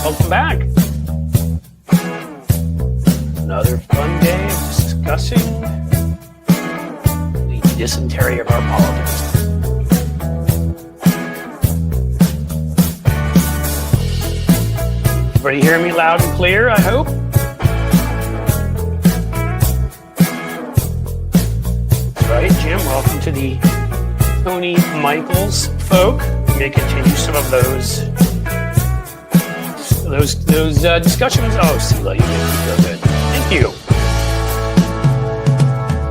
welcome back. Another fun day of discussing the dysentery of our politics. Everybody hear me loud and clear, I hope? That's right, Jim, welcome to the Tony Michaels folk. We may continue some of those discussions. Oh, Sela, you make me feel good. Thank you.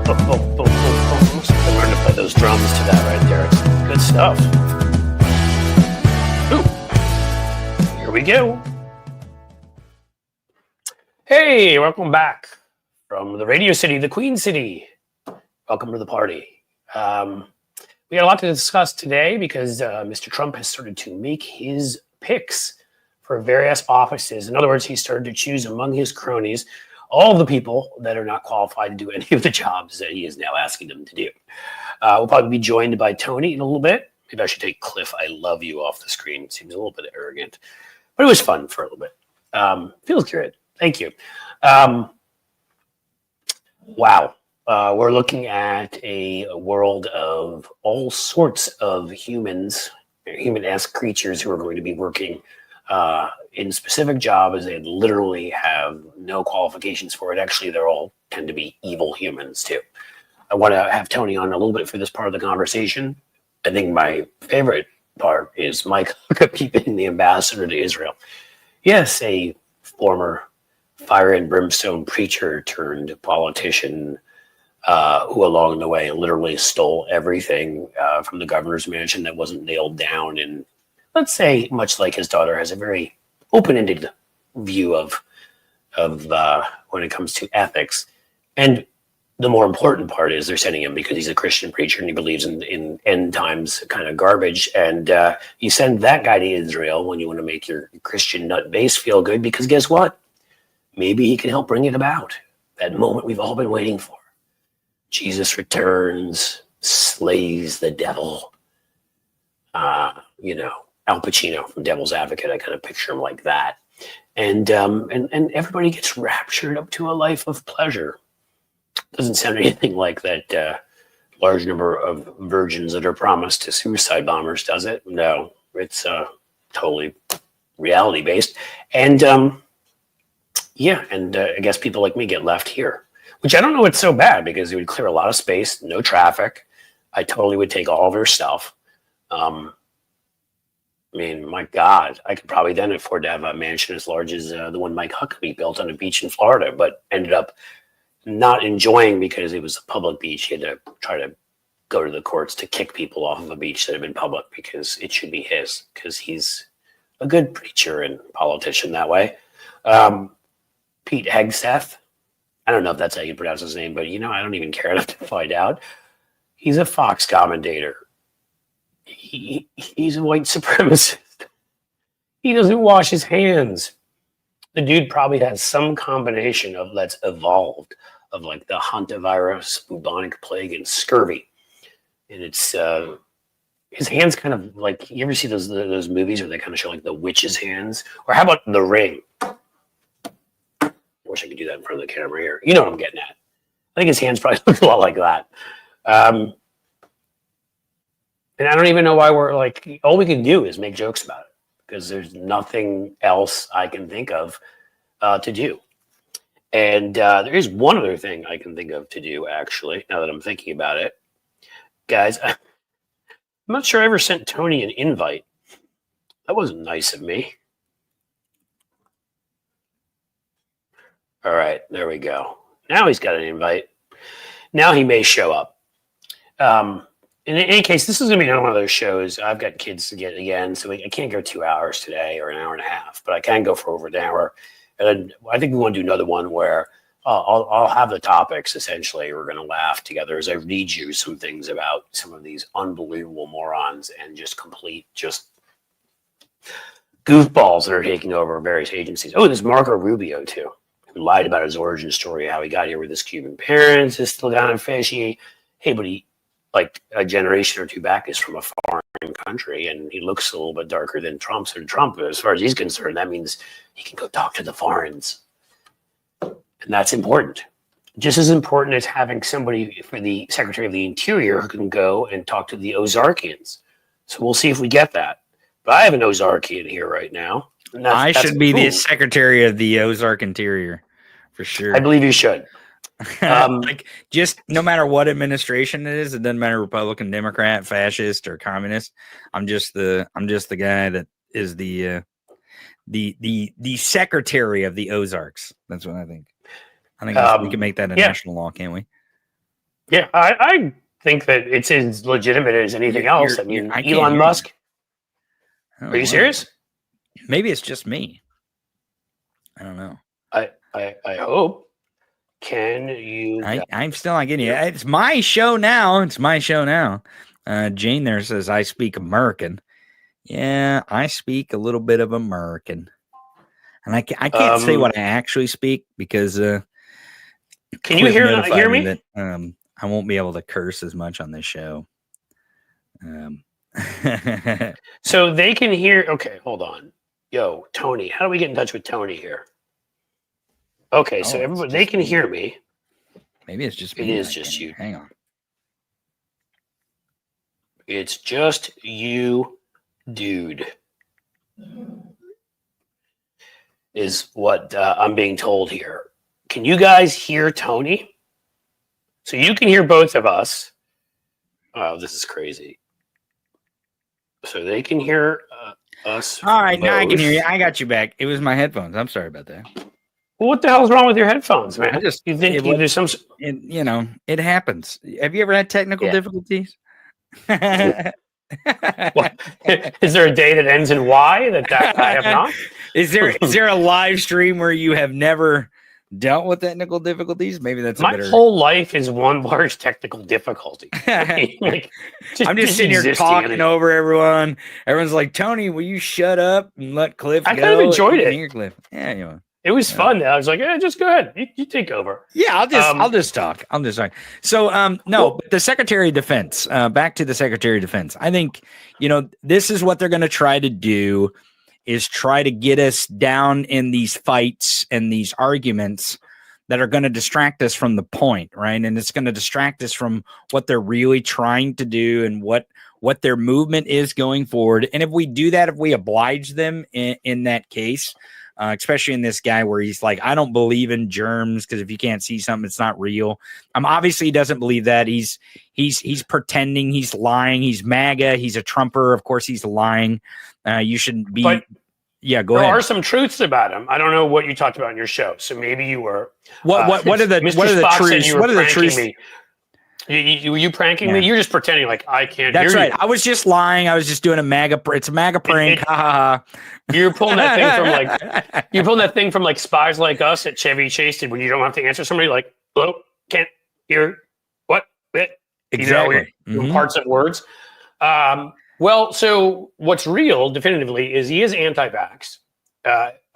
I learned to play those drums to that right there. It's good stuff. Ooh. Here we go. Hey, welcome back from the Radio City, the Queen City. Welcome to the party. We got a lot to discuss today because Mr. Trump has started to make his picks for various offices. In other words, he started to choose among his cronies all of the people that are not qualified to do any of the jobs that he is now asking them to do. We'll probably be joined by Tony in a little bit. Maybe I should take Cliff, I love you off the screen. It seems a little bit arrogant, but it was fun for a little bit. Feels good. Thank you. Wow. We're looking at a world of all sorts of humans, human-esque creatures who are going to be working in specific jobs. They literally have no qualifications for it. Actually, they're all tend to be evil humans too. I want to have Tony on a little bit for this part of the conversation. I think my favorite part is Mike Huckabee being the ambassador to Israel. Yes, a former fire and brimstone preacher turned politician who along the way literally stole everything from the governor's mansion that wasn't nailed down. And let's say, much like his daughter, has a very open-ended view of when it comes to ethics. And the more important part is they're sending him because he's a Christian preacher and he believes in end times kind of garbage. And you send that guy to Israel when you want to make your Christian nut base feel good, because guess what? Maybe he can help bring it about. That moment we've all been waiting for. Jesus returns, slays the devil. Al Pacino from Devil's Advocate. I kind of picture him like that. And everybody gets raptured up to a life of pleasure. Doesn't sound anything like that large number of virgins that are promised to suicide bombers, does it? No, it's totally reality based. And I guess people like me get left here, which I don't know what's so bad, because it would clear a lot of space, no traffic. I totally would take all of their stuff. My God, I could probably then afford to have a mansion as large as the one Mike Huckabee built on a beach in Florida, but ended up not enjoying because it was a public beach. He had to try to go to the courts to kick people off of a beach that had been public because it should be his, because he's a good preacher and politician that way. Pete Hegseth. I don't know if that's how you pronounce his name, but I don't even care enough to find out. He's a Fox commentator. He's a white supremacist. He doesn't wash his hands. The dude probably has some combination of that's evolved of like the hantavirus, bubonic plague, and scurvy. And it's his hands kind of like, you ever see those movies where they kind of show like the witch's hands? Or how about The Ring? I wish I could do that in front of the camera here. You know what I'm getting at. I think his hands probably look a lot like that. And I don't even know why we're like, all we can do is make jokes about it, because there's nothing else I can think of to do. And there is one other thing I can think of to do, actually, now that I'm thinking about it. Guys, I'm not sure I ever sent Tony an invite. That wasn't nice of me. All right, there we go. Now he's got an invite. Now he may show up. In any case, this is going to be one of those shows. I've got kids to get again, so I can't go 2 hours today or an hour and a half, but I can go for over an hour. And I think we want to do another one where I'll have the topics, essentially. We're going to laugh together as I read you some things about some of these unbelievable morons and just complete goofballs that are taking over various agencies. Oh, there's Marco Rubio, too, who lied about his origin story, how he got here with his Cuban parents. Is still kind of fishy. Hey, but he, like a generation or two back, is from a foreign foreign country and he looks a little bit darker than Trump. So Trump, as far as he's concerned, that means he can go talk to the foreigners. And that's important. Just as important as having somebody for the Secretary of the Interior who can go and talk to the Ozarkians. So we'll see if we get that. But I have an Ozarkian here right now. I should be the Secretary of the Ozark Interior for sure. I believe you should. Like, just no matter what administration it is, it doesn't matter Republican, Democrat, fascist, or communist. I'm just the guy that is the Secretary of the Ozarks. That's what I think. I think we can make that a national law, can't we? Yeah, I think that it's as legitimate as anything else. I mean, Elon Musk. Are you serious? Maybe it's just me. I don't know. I hope. Can you? I'm still not getting it. It's my show now. It's my show now. Jane there says I speak American. Yeah, I speak a little bit of American, and I can't say what I actually speak because. Can you hear me? That, I won't be able to curse as much on this show. So they can hear. Okay, hold on. Yo, Tony, how do we get in touch with Tony here? Okay, so everybody, they can hear me. Maybe it's just me. It is just you. Hang on. It's just you, dude. Is what I'm being told here. Can you guys hear Tony? So you can hear both of us. Oh, this is crazy. So they can hear us. All right, both. Now I can hear you. I got you back. It was my headphones. I'm sorry about that. Well, what the hell's wrong with your headphones, man? You think there's some? It happens. Have you ever had technical difficulties? What? Is there a day that ends in Y that I have not? Is there a live stream where you have never dealt with technical difficulties? Maybe that's my whole life is one large technical difficulty. I'm just sitting here talking over everyone. Everyone's like, Tony, will you shut up and let Cliff go? I kind of enjoyed it. Cliff. Yeah, it was fun. I was like, just go ahead. You take over. Yeah, I'll just talk. So, but the Secretary of Defense, back to the Secretary of Defense. I think, this is what they're going to try to do is try to get us down in these fights and these arguments that are going to distract us from the point, right? And it's going to distract us from what they're really trying to do and what their movement is going forward. And if we do that, if we oblige them in that case, especially in this guy where he's like, I don't believe in germs because if you can't see something, it's not real. Obviously he doesn't believe that. He's pretending, he's lying, he's MAGA, he's a Trumper. Of course he's lying. You shouldn't be. But yeah, go ahead. There are some truths about him. I don't know what you talked about in your show, so maybe you were. What are the truths? What are the truths? Were you pranking me? You're just pretending like I can't hear you. That's right. I was just lying. I was just doing a MAGA. It's a MAGA prank. You're pulling that thing from like Spies Like Us at Chevy Chase did when you don't have to answer somebody like, hello, can't hear what? Exactly. Parts of words. Well, so what's real definitively is he is anti-vax.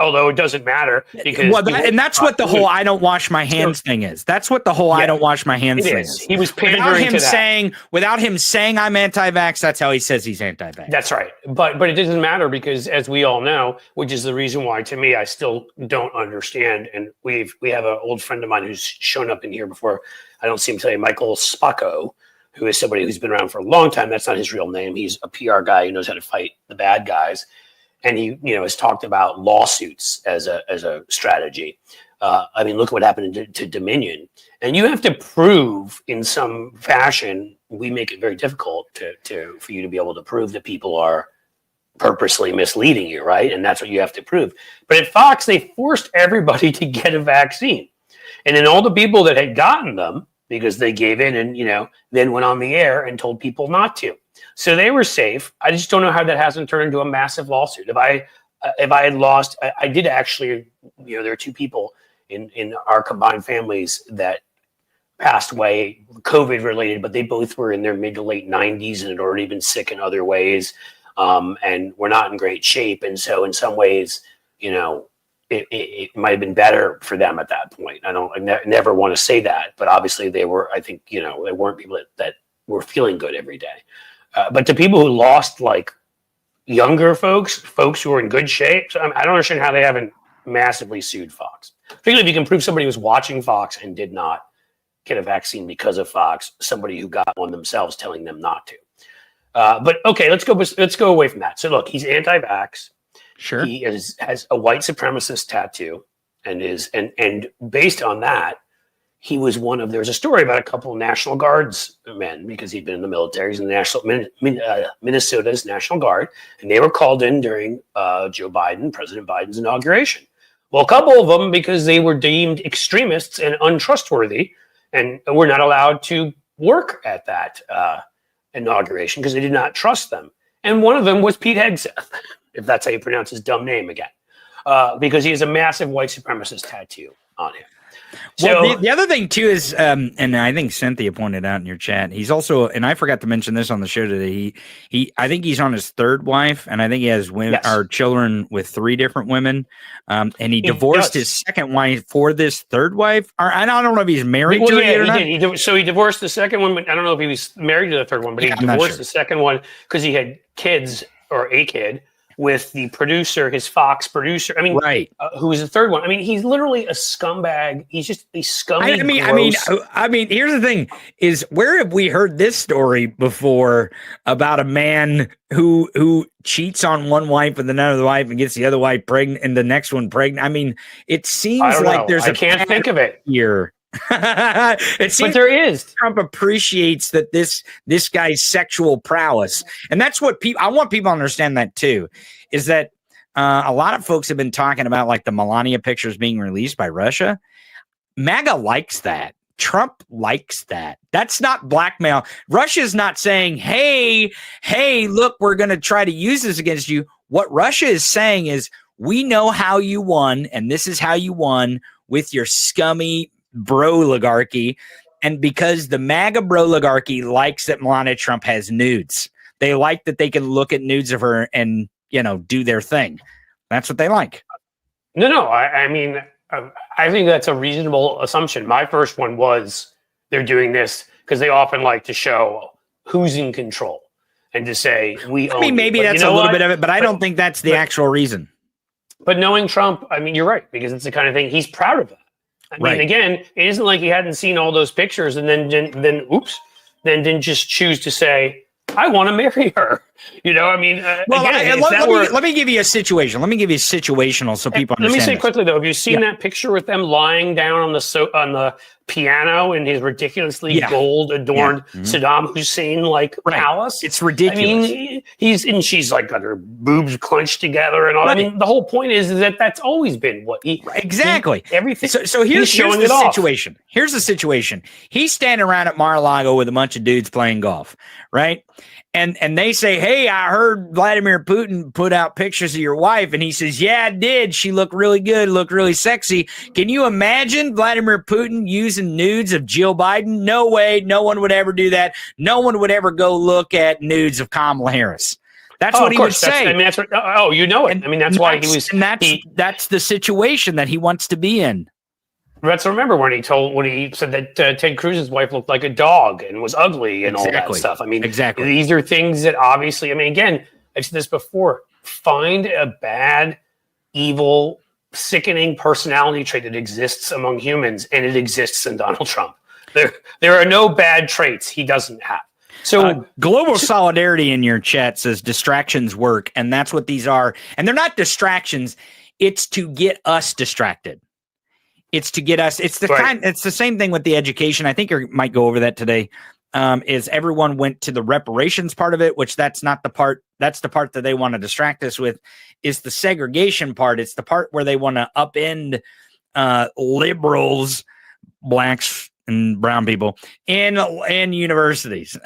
Although it doesn't matter because that's what the whole I don't wash my hands thing is. That's what the whole I don't wash my hands thing is. He was pandering to that. Without him saying I'm anti-vax, that's how he says he's anti-vax. That's right. But it doesn't matter because as we all know, which is the reason why to me I still don't understand. And we have an old friend of mine who's shown up in here before. I don't see him today, Michael Spacco, who is somebody who's been around for a long time. That's not his real name. He's a PR guy who knows how to fight the bad guys. And he, has talked about lawsuits as a strategy. I mean, look what happened to Dominion. And you have to prove in some fashion. We make it very difficult for you to be able to prove that people are purposely misleading you, right? And that's what you have to prove. But at Fox, they forced everybody to get a vaccine, and then all the people that had gotten them because they gave in and then went on the air and told people not to. So they were safe. I just don't know how that hasn't turned into a massive lawsuit. If I had lost, I did actually, there are two people in our combined families that passed away, COVID related, but they both were in their mid to late 90s and had already been sick in other ways, and were not in great shape. And so in some ways, it might have been better for them at that point. I never want to say that, but obviously they were, I think, they weren't people that were feeling good every day. But to people who lost like younger folks who are in good shape, so I don't understand how they haven't massively sued Fox. Particularly if you can prove somebody was watching Fox and did not get a vaccine because of Fox, somebody who got one themselves telling them not to. But okay, let's go away from that. So look, he's anti-vax. Sure. He has a white supremacist tattoo, and based on that, he was there's a story about a couple of National Guards men, because he'd been in the military. He's in the Minnesota's National Guard, and they were called in during President Biden's inauguration. Well, a couple of them, because they were deemed extremists and untrustworthy, and were not allowed to work at that inauguration because they did not trust them. And one of them was Pete Hegseth, if that's how you pronounce his dumb name again, because he has a massive white supremacist tattoo on him. Well, the other thing too is, and I think Cynthia pointed out in your chat, he's also, and I forgot to mention this on the show today. I think he's on his third wife, and I think he has children with 3 different women. And he divorced his second wife for this third wife. Or I don't know if he's married to it or not. He divorced the second one, but I don't know if he was married to the third one. But he divorced the second one because he had kids, or a kid, with the producer, his Fox producer. I mean, right. Who was the third one? I mean, he's literally a scumbag. He's just a scummy. I mean, here's the thing: is where have we heard this story before about a man who cheats on one wife with another wife and gets the other wife pregnant and the next one pregnant? I mean, it seems like there's I can't think of it here. It seems, but there is. Trump appreciates that this guy's sexual prowess, and that's what I want people to understand that too. Is that a lot of folks have been talking about like the Melania pictures being released by Russia. MAGA likes that. Trump likes that. That's not blackmail. Russia's not saying, hey, look, we're going to try to use this against you. What Russia is saying is, we know how you won, and this is how you won with your scummy bro-oligarchy. And because the MAGA bro-oligarchy likes that Melania Trump has nudes, they like that they can look at nudes of her and, do their thing. That's what they like. No, I mean, I think that's a reasonable assumption. My first one was they're doing this because they often like to show who's in control and to say, we own. I mean, maybe that's a little bit of it, but I don't think that's the actual reason. But knowing Trump, I mean, you're right, because it's the kind of thing he's proud of that. I mean, again, it isn't like he hadn't seen all those pictures and then didn't just choose to say, I want to marry her. I mean, let me give you a situation. Let me give you a situational so people understand. Let me say quickly though, have you seen that picture with them lying down on the piano in his ridiculously gold adorned Saddam Hussein palace? It's ridiculous. I mean, she's like got her boobs clenched together and all. Right. I mean, the whole point is that that's always been what he everything. So here's the situation. Here's the situation. He's standing around at Mar-a-Lago with a bunch of dudes playing golf, right? And they say, hey, I heard Vladimir Putin put out pictures of your wife. And he says, yeah, I did. She looked really good, looked really sexy. Can you imagine Vladimir Putin using nudes of Jill Biden? No way. No one would ever do that. No one would ever go look at nudes of Kamala Harris. That's what he would say. That's what, it. I mean, that's why he was. And that's the situation that he wants to be in. Let's remember when he said that Ted Cruz's wife looked like a dog and was ugly and all that stuff. I mean, these are things that obviously, I mean, again, I've said this before, find a bad, evil, sickening personality trait that exists among humans, and it exists in Donald Trump. There are no bad traits he doesn't have. So global solidarity in your chat says distractions work, and that's what these are. And they're not distractions. It's to get us distracted. It's to get us. It's it's the same thing with the education. I think you might go over that today. Is everyone went to the reparations part of it, which that's not the part. That's the part that they want to distract us with. Is the segregation part. It's the part where they want to upend liberals, blacks, and brown people in universities.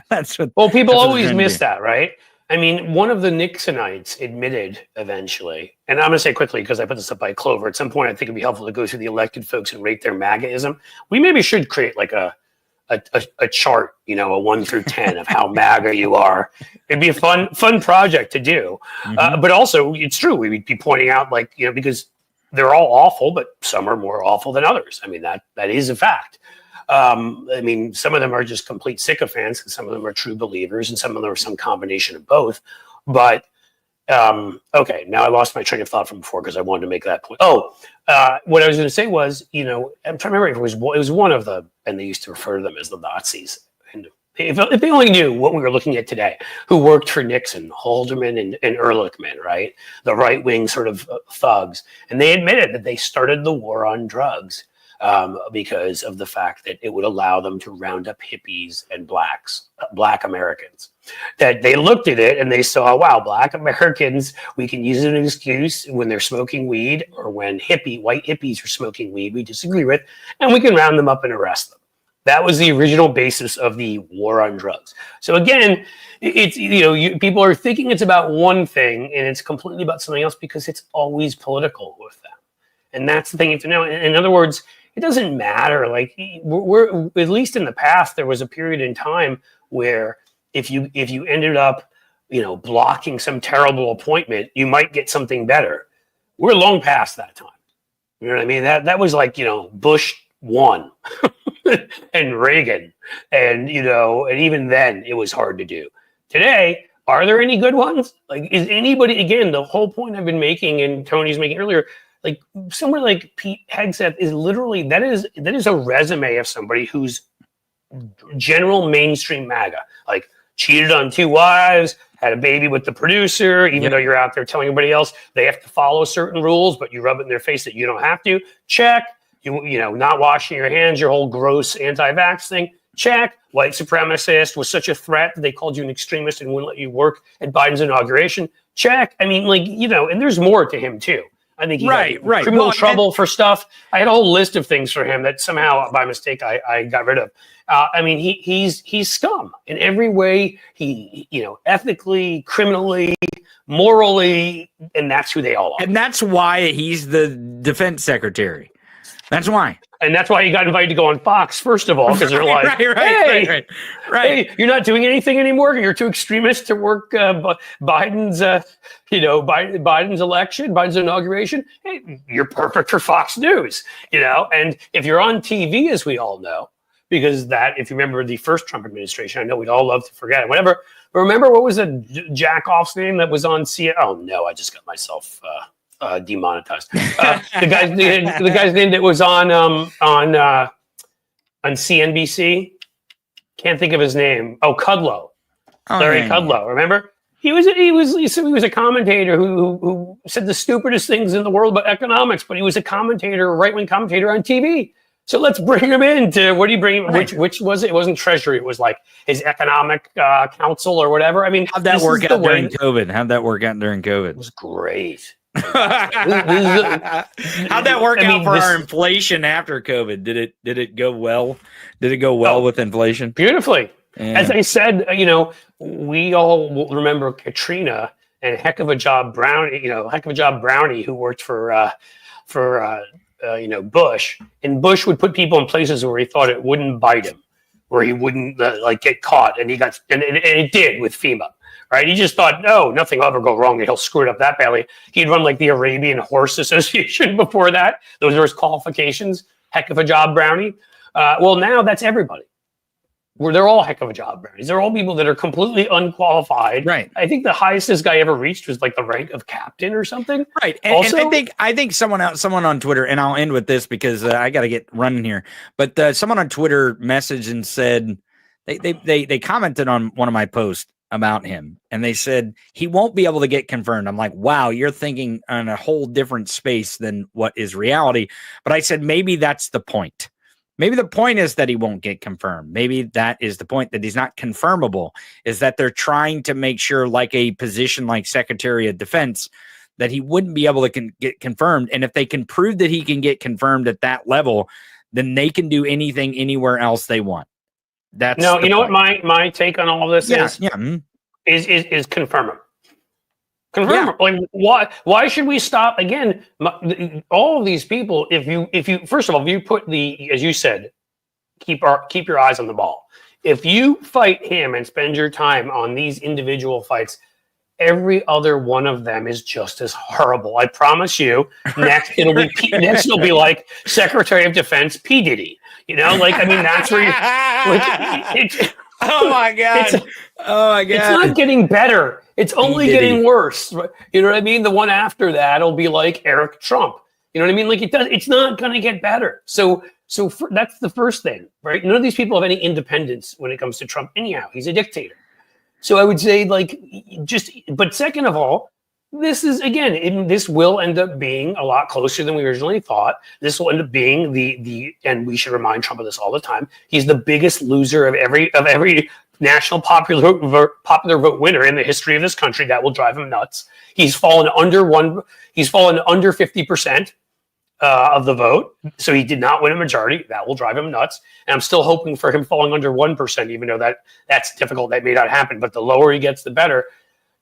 That's what. Well, people always miss that, right? I mean, one of the Nixonites admitted eventually, and I'm going to say quickly because I put this up by Clover. At some point, I think it'd be helpful to go through the elected folks and rate their MAGAism. We maybe should create like a chart, a 1 through 10 of how MAGA you are. It'd be a fun project to do. But also, it's true. We'd be pointing out because they're all awful, but some are more awful than others. I mean, that is a fact. I mean, some of them are just complete sycophants, and some of them are true believers, and some of them are some combination of both. But okay, now I lost my train of thought from before because I wanted to make that point. What I was going to say was, I'm trying to remember if it was one of the, and they used to refer to them as the Nazis. And if they only knew what we were looking at today, who worked for Nixon, Haldeman and Ehrlichman, right? The right-wing sort of thugs. And they admitted that they started the war on drugs because of the fact that it would allow them to round up hippies and black Americans. That they looked at it and they saw, wow, black Americans, we can use it as an excuse when they're smoking weed or when white hippies are smoking weed we disagree with, and we can round them up and arrest them. That was the original basis of the war on drugs. So again, it's, people are thinking it's about one thing and it's completely about something else because it's always political with them. And that's the thing you have to know. In other words, it doesn't matter. Like we're at least in the past, there was a period in time where if you ended up, blocking some terrible appointment, you might get something better. We're long past that time. You know what I mean? That was like, Bush 1 and Reagan, and and even then it was hard to do. Today, are there any good ones? Like, is anybody, again, the whole point I've been making and Tony's making earlier, like somewhere like Pete Hegseth is literally, that is a resume of somebody who's general mainstream MAGA, like cheated on 2 wives, had a baby with the producer, even though you're out there telling everybody else they have to follow certain rules, but you rub it in their face that you don't have to. Check. Not washing your hands, your whole gross anti-vax thing. Check. White supremacist was such a threat that they called you an extremist and wouldn't let you work at Biden's inauguration. Check. I mean, and there's more to him too. I think he got criminal trouble for stuff. I had a whole list of things for him that somehow by mistake I got rid of. I mean, he's scum in every way. He, ethically, criminally, morally, and that's who they all are. And that's why he's the defense secretary. That's why. And that's why he got invited to go on Fox, first of all, because they're like, right. Hey, you're not doing anything anymore. You're too extremist to work Biden's, Biden's election, Biden's inauguration. Hey, you're perfect for Fox News, And if you're on TV, as we all know, because if you remember the first Trump administration, I know we'd all love to forget it, whatever. But remember, what was the jack-off's name that was on CNN? Oh, no, I just got myself... demonetized. The guy's name that was on CNBC. Can't think of his name. Oh, Kudlow. Larry Kudlow. Remember? He was a commentator who said the stupidest things in the world about economics, but he was a commentator, a right-wing commentator on TV. So let's bring him in to, what do you bring? Which was it? It wasn't Treasury. It was like his economic council or whatever. I mean, how'd that work out during COVID? It was great. How'd that work out for our inflation after COVID? Did it go well? Did it go well with inflation? Beautifully. Yeah. As I said, we all remember Katrina and heck of a job Brownie, who worked for Bush. And Bush would put people in places where he thought it wouldn't bite him, where he wouldn't get caught, and and it did with FEMA. Right, he just thought, no, nothing will ever go wrong, and he'll screw it up that badly. He'd run like the Arabian Horse Association before that. Those were his qualifications. Heck of a job, Brownie. Well, now that's everybody. They're all heck of a job brownies. They're all people that are completely unqualified. Right. I think the highest this guy ever reached was like the rank of captain or something. Right. And I think someone on Twitter, and I'll end with this because I got to get running here. But someone on Twitter messaged and said they commented on one of my posts about him, and they said he won't be able to get confirmed. I'm like, wow, you're thinking on a whole different space than what is reality. But I said, maybe that's the point. Maybe the point is that he won't get confirmed. Maybe that is the point, that he's not confirmable, is that they're trying to make sure, like a position like Secretary of Defense, that he wouldn't be able to get confirmed. And if they can prove that he can get confirmed at that level, then they can do anything anywhere else they want. That's no, you know point. What my take on all of this is? Yeah. Is confirm him. Confirm him. Like why should we stop again? All of these people, if you first of all, if you put as you said, keep your eyes on the ball. If you fight him and spend your time on these individual fights, every other one of them is just as horrible. I promise you. Next, next it'll be like Secretary of Defense P. Diddy. Like, I mean, that's where oh my God. Oh my God. It's not getting better. It's only getting worse. You know what I mean? The one after that will be like Eric Trump. You know what I mean? Like it's not going to get better. So that's the first thing, right? None of these people have any independence when it comes to Trump. Anyhow, he's a dictator. So I would say but second of all, this is, again, this will end up being a lot closer than we originally thought. This will end up being and we should remind Trump of this all the time. He's the biggest loser of every national popular vote winner in the history of this country. That will drive him nuts. He's fallen under 50% of the vote. So he did not win a majority. That will drive him nuts. And I'm still hoping for him falling under 1%, even though that's difficult. That may not happen, but the lower he gets, the better.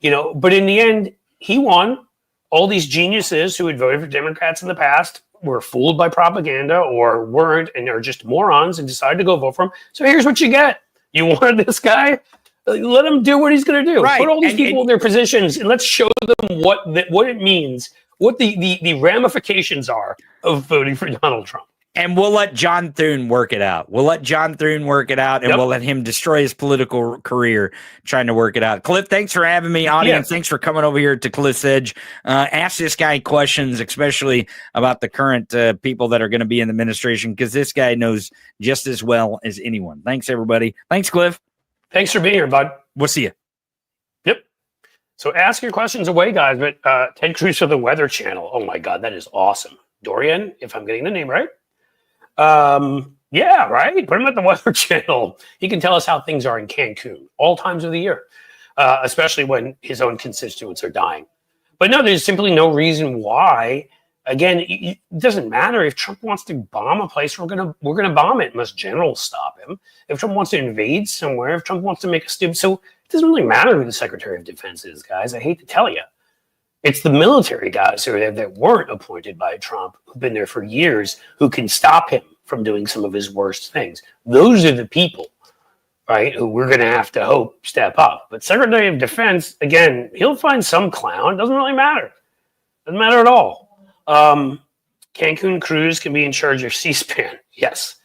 But in the end, he won. All these geniuses who had voted for Democrats in the past were fooled by propaganda or weren't and are just morons and decided to go vote for him. So here's what you get. You wanted this guy? Let him do what he's going to do. Right. Put all these people in their positions and let's show them what it means, what the ramifications are of voting for Donald Trump. And we'll let John Thune work it out. We'll let We'll let him destroy his political career trying to work it out. Cliff, thanks for having me. Audience, thanks for coming over here to Cliff's Edge. Ask this guy questions, especially about the current people that are going to be in the administration, because this guy knows just as well as anyone. Thanks, everybody. Thanks, Cliff. Thanks for being here, bud. We'll see you. Yep. So ask your questions away, guys. But Ted Cruz for the Weather Channel. Oh, my God, that is awesome. Dorian, if I'm getting the name right. Yeah, right. Put him at the Weather Channel. He can tell us how things are in Cancun all times of the year, especially when his own constituents are dying. But no, there's simply no reason why. Again, it doesn't matter if Trump wants to bomb a place. We're gonna bomb it unless generals stop him. If Trump wants to invade somewhere, if Trump wants to make a stupid, so it doesn't really matter who the Secretary of Defense is, guys. I hate to tell you. It's the military guys who are there that weren't appointed by Trump, who've been there for years, who can stop him from doing some of his worst things. Those are the people, right, who we're going to have to hope step up. But Secretary of Defense, again, he'll find some clown. Doesn't really matter. Doesn't matter at all. Cancun Cruz can be in charge of C-SPAN. Yes.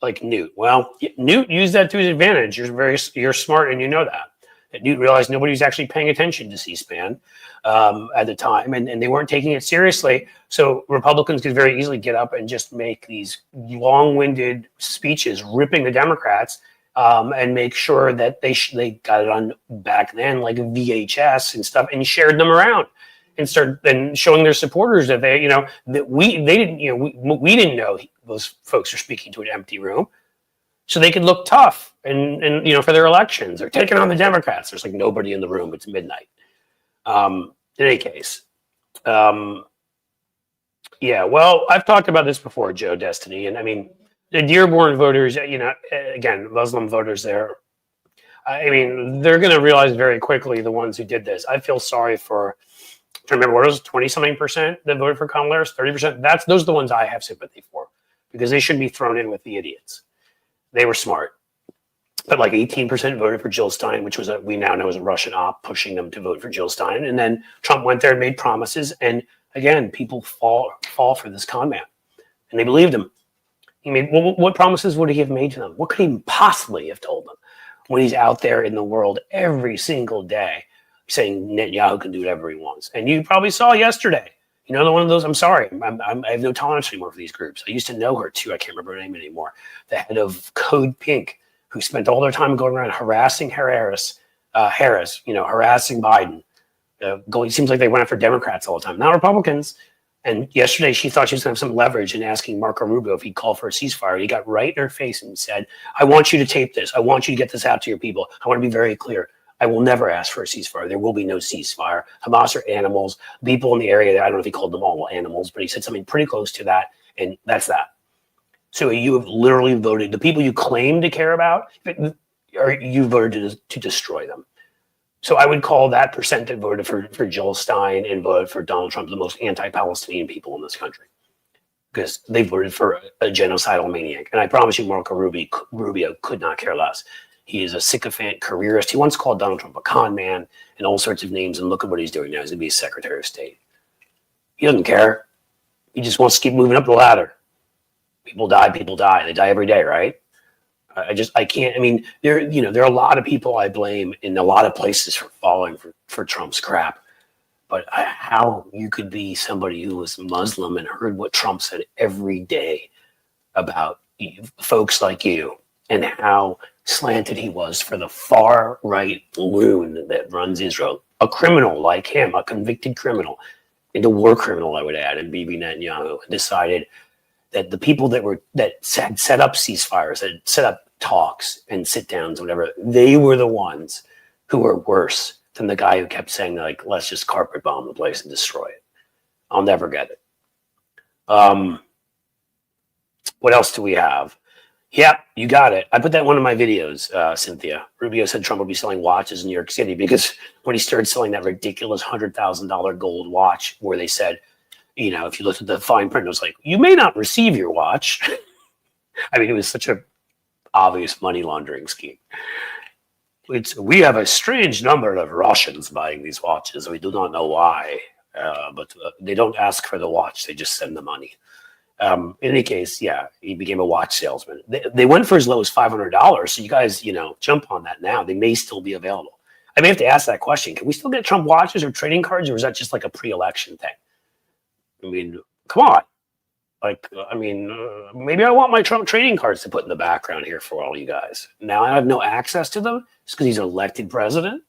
Like Newt. Well, Newt used that to his advantage. You're smart and you know that. Newt realized nobody was actually paying attention to C-SPAN at the time, and they weren't taking it seriously. So Republicans could very easily get up and just make these long-winded speeches ripping the Democrats and make sure that they got it on back then like VHS and stuff and shared them around and start then showing their supporters that we didn't know those folks are speaking to an empty room. So they could look tough and for their elections. They're taking on the Democrats. There's like nobody in the room. It's midnight. In any case. Well, I've talked about this before, Joe Destiny. And I mean, the Dearborn voters, again, Muslim voters there. I mean, they're going to realize very quickly, the ones who did this. I feel sorry for, I remember what it was, 20-something% that voted for Kamala Harris, 30%. Those are the ones I have sympathy for because they shouldn't be thrown in with the idiots. They were smart. But like 18% voted for Jill Stein, which was we now know is a Russian op pushing them to vote for Jill Stein. And then Trump went there and made promises. And again, people fall for this con man. And they believed him. He made, what promises would he have made to them? What could he possibly have told them when he's out there in the world every single day saying Netanyahu can do whatever he wants? And you probably saw yesterday, the one of those, I'm sorry, I have no tolerance anymore for these groups. I used to know her too. I can't remember her name anymore. The head of Code Pink, who spent all their time going around harassing Harris, harassing Biden. It seems like they went after Democrats all the time, not Republicans. And yesterday she thought she was going to have some leverage in asking Marco Rubio if he'd call for a ceasefire. He got right in her face and said, I want you to tape this. I want you to get this out to your people. I want to be very clear. I will never ask for a ceasefire. There will be no ceasefire. Hamas are animals. People in the area, I don't know if he called them all animals, but he said something pretty close to that. And that's that. So you have literally voted, the people you claim to care about, you voted to destroy them. So I would call that percent that voted for Jill Stein and voted for Donald Trump the most anti-Palestinian people in this country. Because they voted for a genocidal maniac. And I promise you, Marco Rubio could not care less. He is a sycophant careerist. He once called Donald Trump a con man and all sorts of names. And look at what he's doing now. He's going to be Secretary of State. He doesn't care. He just wants to keep moving up the ladder. People die. People die. They die every day, right? I can't. I mean, there are a lot of people I blame in a lot of places for falling for Trump's crap. But how you could be somebody who was Muslim and heard what Trump said every day about folks like you and how slanted he was for the far right loon that runs Israel, a criminal like him, a convicted criminal, and a war criminal, I would add, and Bibi Netanyahu decided that the people that had set up ceasefires, that had set up talks and sit downs, whatever, they were the ones who were worse than the guy who kept saying, like, let's just carpet bomb the place and destroy it. I'll never get it. What else do we have? Yeah, you got it. I put that in one of my videos, Cynthia. Rubio said Trump will be selling watches in New York City because when he started selling that ridiculous $100,000 gold watch where they said, if you looked at the fine print, it was like, you may not receive your watch. I mean, it was such a obvious money laundering scheme. We have a strange number of Russians buying these watches. We do not know why, but they don't ask for the watch. They just send the money. In any case, yeah, he became a watch salesman. They went for as low as $500. So you guys, jump on that now. They may still be available. I may have to ask that question. Can we still get Trump watches or trading cards, or is that just like a pre-election thing? I mean, come on. Maybe I want my Trump trading cards to put in the background here for all you guys. Now I have no access to them just because he's an elected president.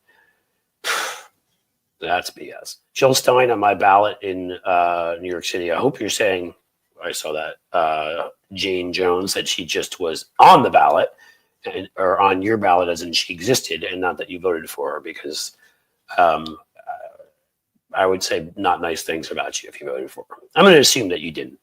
That's BS. Jill Stein on my ballot in New York City. I hope you're saying, I saw that Jane Jones said she just was on the ballot or on your ballot as in she existed and not that you voted for her, because I would say not nice things about you if you voted for her. I'm going to assume that you didn't.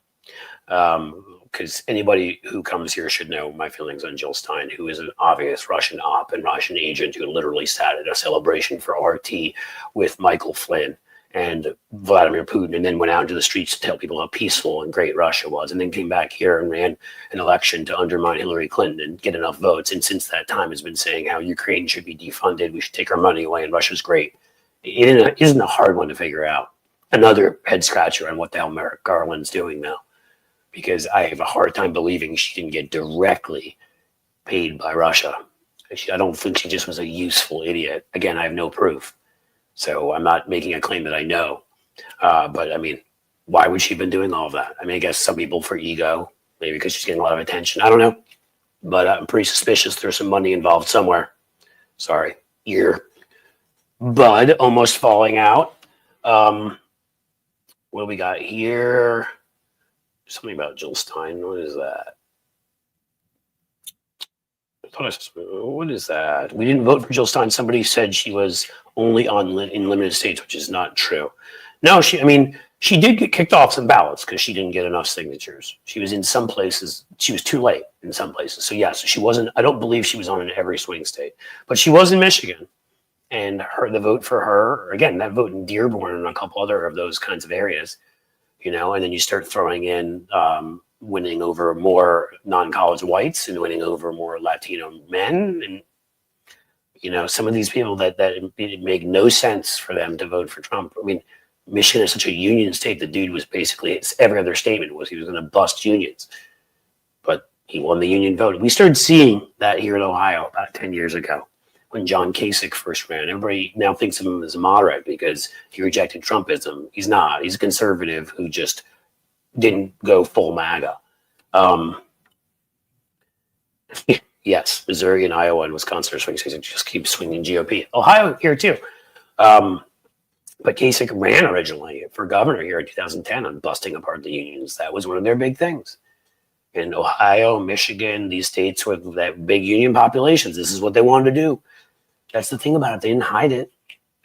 Because anybody who comes here should know my feelings on Jill Stein, who is an obvious Russian op and Russian agent who literally sat at a celebration for RT with Michael Flynn and Vladimir Putin, and then went out into the streets to tell people how peaceful and great Russia was, and then came back here and ran an election to undermine Hillary Clinton and get enough votes. And since that time has been saying how Ukraine should be defunded, we should take our money away, and Russia's great. It isn't a hard one to figure out. Another head scratcher on what the hell Merrick Garland's doing now, because I have a hard time believing she didn't get directly paid by Russia. I don't think she just was a useful idiot. Again, I have no proof. So I'm not making a claim that I know. But I mean, why would she have been doing all of that? I mean, I guess some people for ego, maybe because she's getting a lot of attention. I don't know. But I'm pretty suspicious there's some money involved somewhere. Sorry, ear. Bud almost falling out. What do we got here? Something about Jill Stein. What is that? What is that? We didn't vote for Jill Stein. Somebody said she was only in limited states, which is not true. No, she did get kicked off some ballots because she didn't get enough signatures. She was in some places. She was too late in some places. So yes, she wasn't. I don't believe she was on in every swing state, but she was in Michigan. And the vote for her, again, that vote in Dearborn and a couple other of those kinds of areas, and then you start throwing in winning over more non-college whites and winning over more Latino men. And, some of these people that it make no sense for them to vote for Trump. I mean, Michigan is such a union state. The dude was basically, every other statement was he was going to bust unions. But he won the union vote. We started seeing that here in Ohio about 10 years ago when John Kasich first ran. Everybody now thinks of him as a moderate because he rejected Trumpism. He's not. He's a conservative who just didn't go full MAGA. Yes, Missouri and Iowa and Wisconsin are swing states. Just keep swinging GOP. Ohio here too. But Kasich ran originally for governor here in 2010 on busting apart the unions. That was one of their big things. In Ohio, Michigan, these states with that big union populations, this is what they wanted to do. That's the thing about it. They didn't hide it.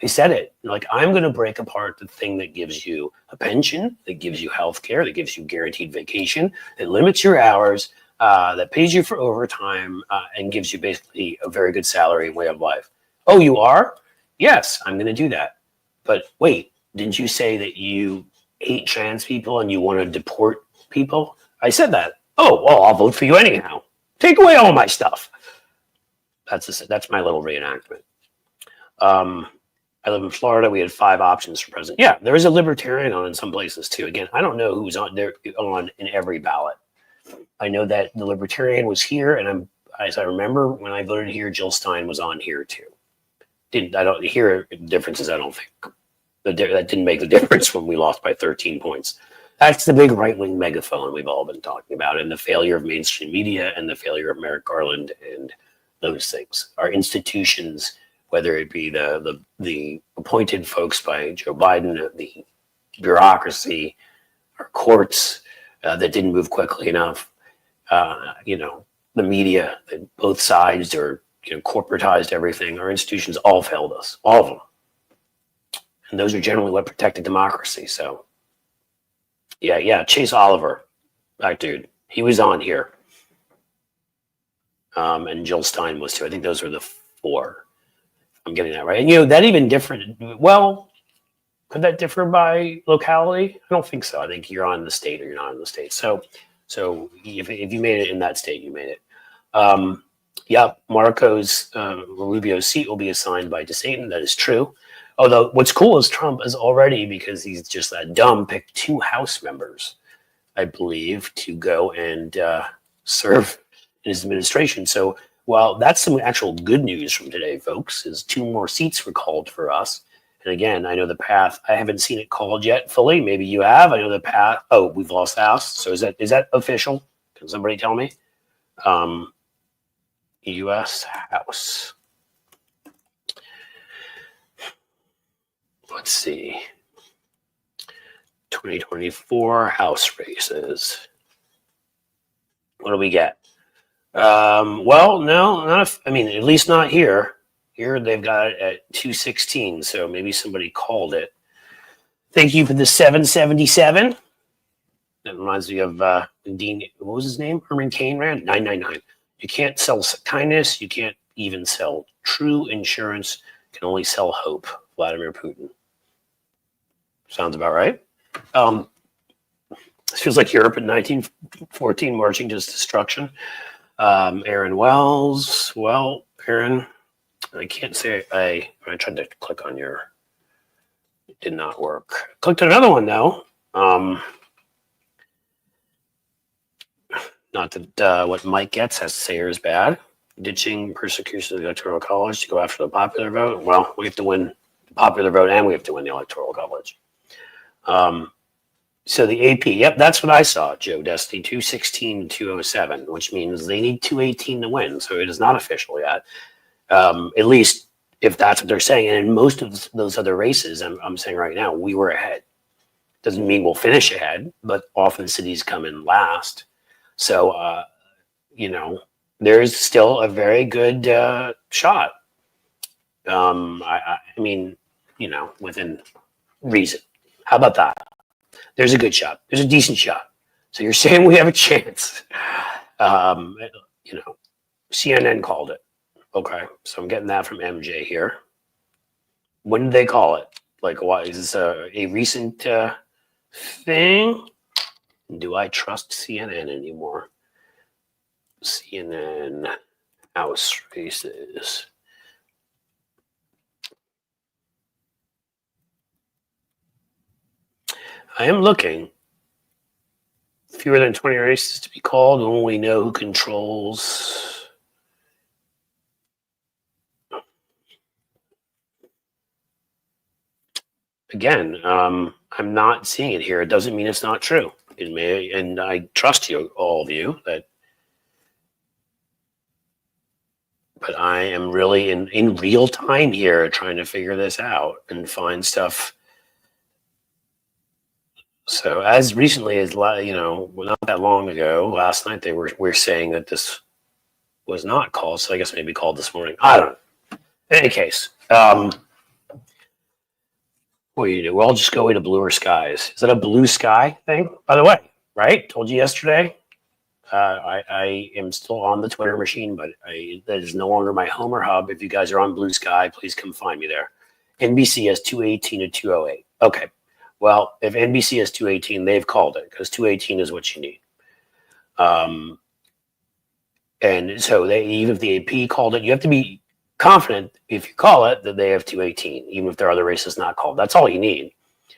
They said it. Like, I'm going to break apart the thing that gives you a pension, that gives you health care, that gives you guaranteed vacation, that limits your hours, that pays you for overtime, and gives you basically a very good salary and way of life. Oh, you are? Yes, I'm going to do that. But wait, didn't you say that you hate trans people and you want to deport people? I said that. Oh, well, I'll vote for you anyhow. Take away all my stuff. That's my little reenactment. I live in Florida. We had 5 options for president. Yeah, there is a libertarian on in some places too. Again, I don't know who's on there on in every ballot. I know that the libertarian was here, and as I remember when I voted here, Jill Stein was on here too. I don't hear differences. I don't think that didn't make the difference when we lost by 13 points. That's the big right-wing megaphone we've all been talking about, and the failure of mainstream media and the failure of Merrick Garland and those things. Our institutions, whether it be the appointed folks by Joe Biden, the bureaucracy, our courts that didn't move quickly enough, the media, that both sides are corporatized everything. Our institutions all failed us, all of them, and those are generally what protected democracy. So. Yeah, Chase Oliver, that dude, he was on here. And Jill Stein was too. I think those were the 4. I'm getting that right. And that even different. Well, could that differ by locality? I don't think so. I think you're on the state or you're not in the state. So if you made it in that state, you made it. Marco's Rubio's seat will be assigned by DeSantis. That is true. Although what's cool is Trump has already, because he's just that dumb, picked 2 House members, I believe, to go and serve in his administration. So while that's some actual good news from today, folks, is 2 more seats were called for us. And again, I know the path. I haven't seen it called yet fully. Maybe you have. I know the path. Oh, we've lost the House. So is that official? Can somebody tell me? U.S. House. Let's see. 2024 House races. What do we get? Well, no, not. At least not here. Here they've got it at 216. So maybe somebody called it. Thank you for the 777. That reminds me of Dean. What was his name? Herman Cain ran 999. You can't sell kindness. You can't even sell true insurance. You can only sell hope. Vladimir Putin. Sounds about right. This feels like Europe in 1914 marching to destruction. Aaron Wells. Well, Aaron, I can't say I tried to click on your. It did not work. Clicked on another one though. Not that what Mike Getz has to say here is bad. Ditching persecution of the Electoral College to go after the popular vote. Well, we have to win the popular vote and we have to win the Electoral College. So the AP, yep, that's what I saw, Joe Destiny, 216 207, which means they need 218 to win. So it is not official yet. At least if that's what they're saying. And in most of those other races, I'm saying right now, we were ahead. Doesn't mean we'll finish ahead, but often cities come in last. So, there's still a very good shot. Within reason. How about that? There's a good shot. There's a decent shot. So you're saying we have a chance. CNN called it. Okay, so I'm getting that from MJ here. When did they call it? Like, what is this a recent thing? Do I trust CNN anymore? CNN House races. I am looking. Fewer than 20 races to be called. When we know who controls. Again, I'm not seeing it here. It doesn't mean it's not true. It may, and I trust you, all of you, but I am really in real time here trying to figure this out and find stuff. So as recently as, not that long ago, last night they were saying that this was not called. So I guess maybe called this morning. I don't know. In any case, what do you do? We'll just go into bluer skies. Is that a blue sky thing? By the way, right? Told you yesterday. I am still on the Twitter machine, but that is no longer my home or hub. If you guys are on Blue Sky, please come find me there. NBC has 218 to 208. Okay. Well, if NBC has 218, they've called it because 218 is what you need. And so even if the AP called it, you have to be confident if you call it that they have 218, even if there are other races not called. That's all you need.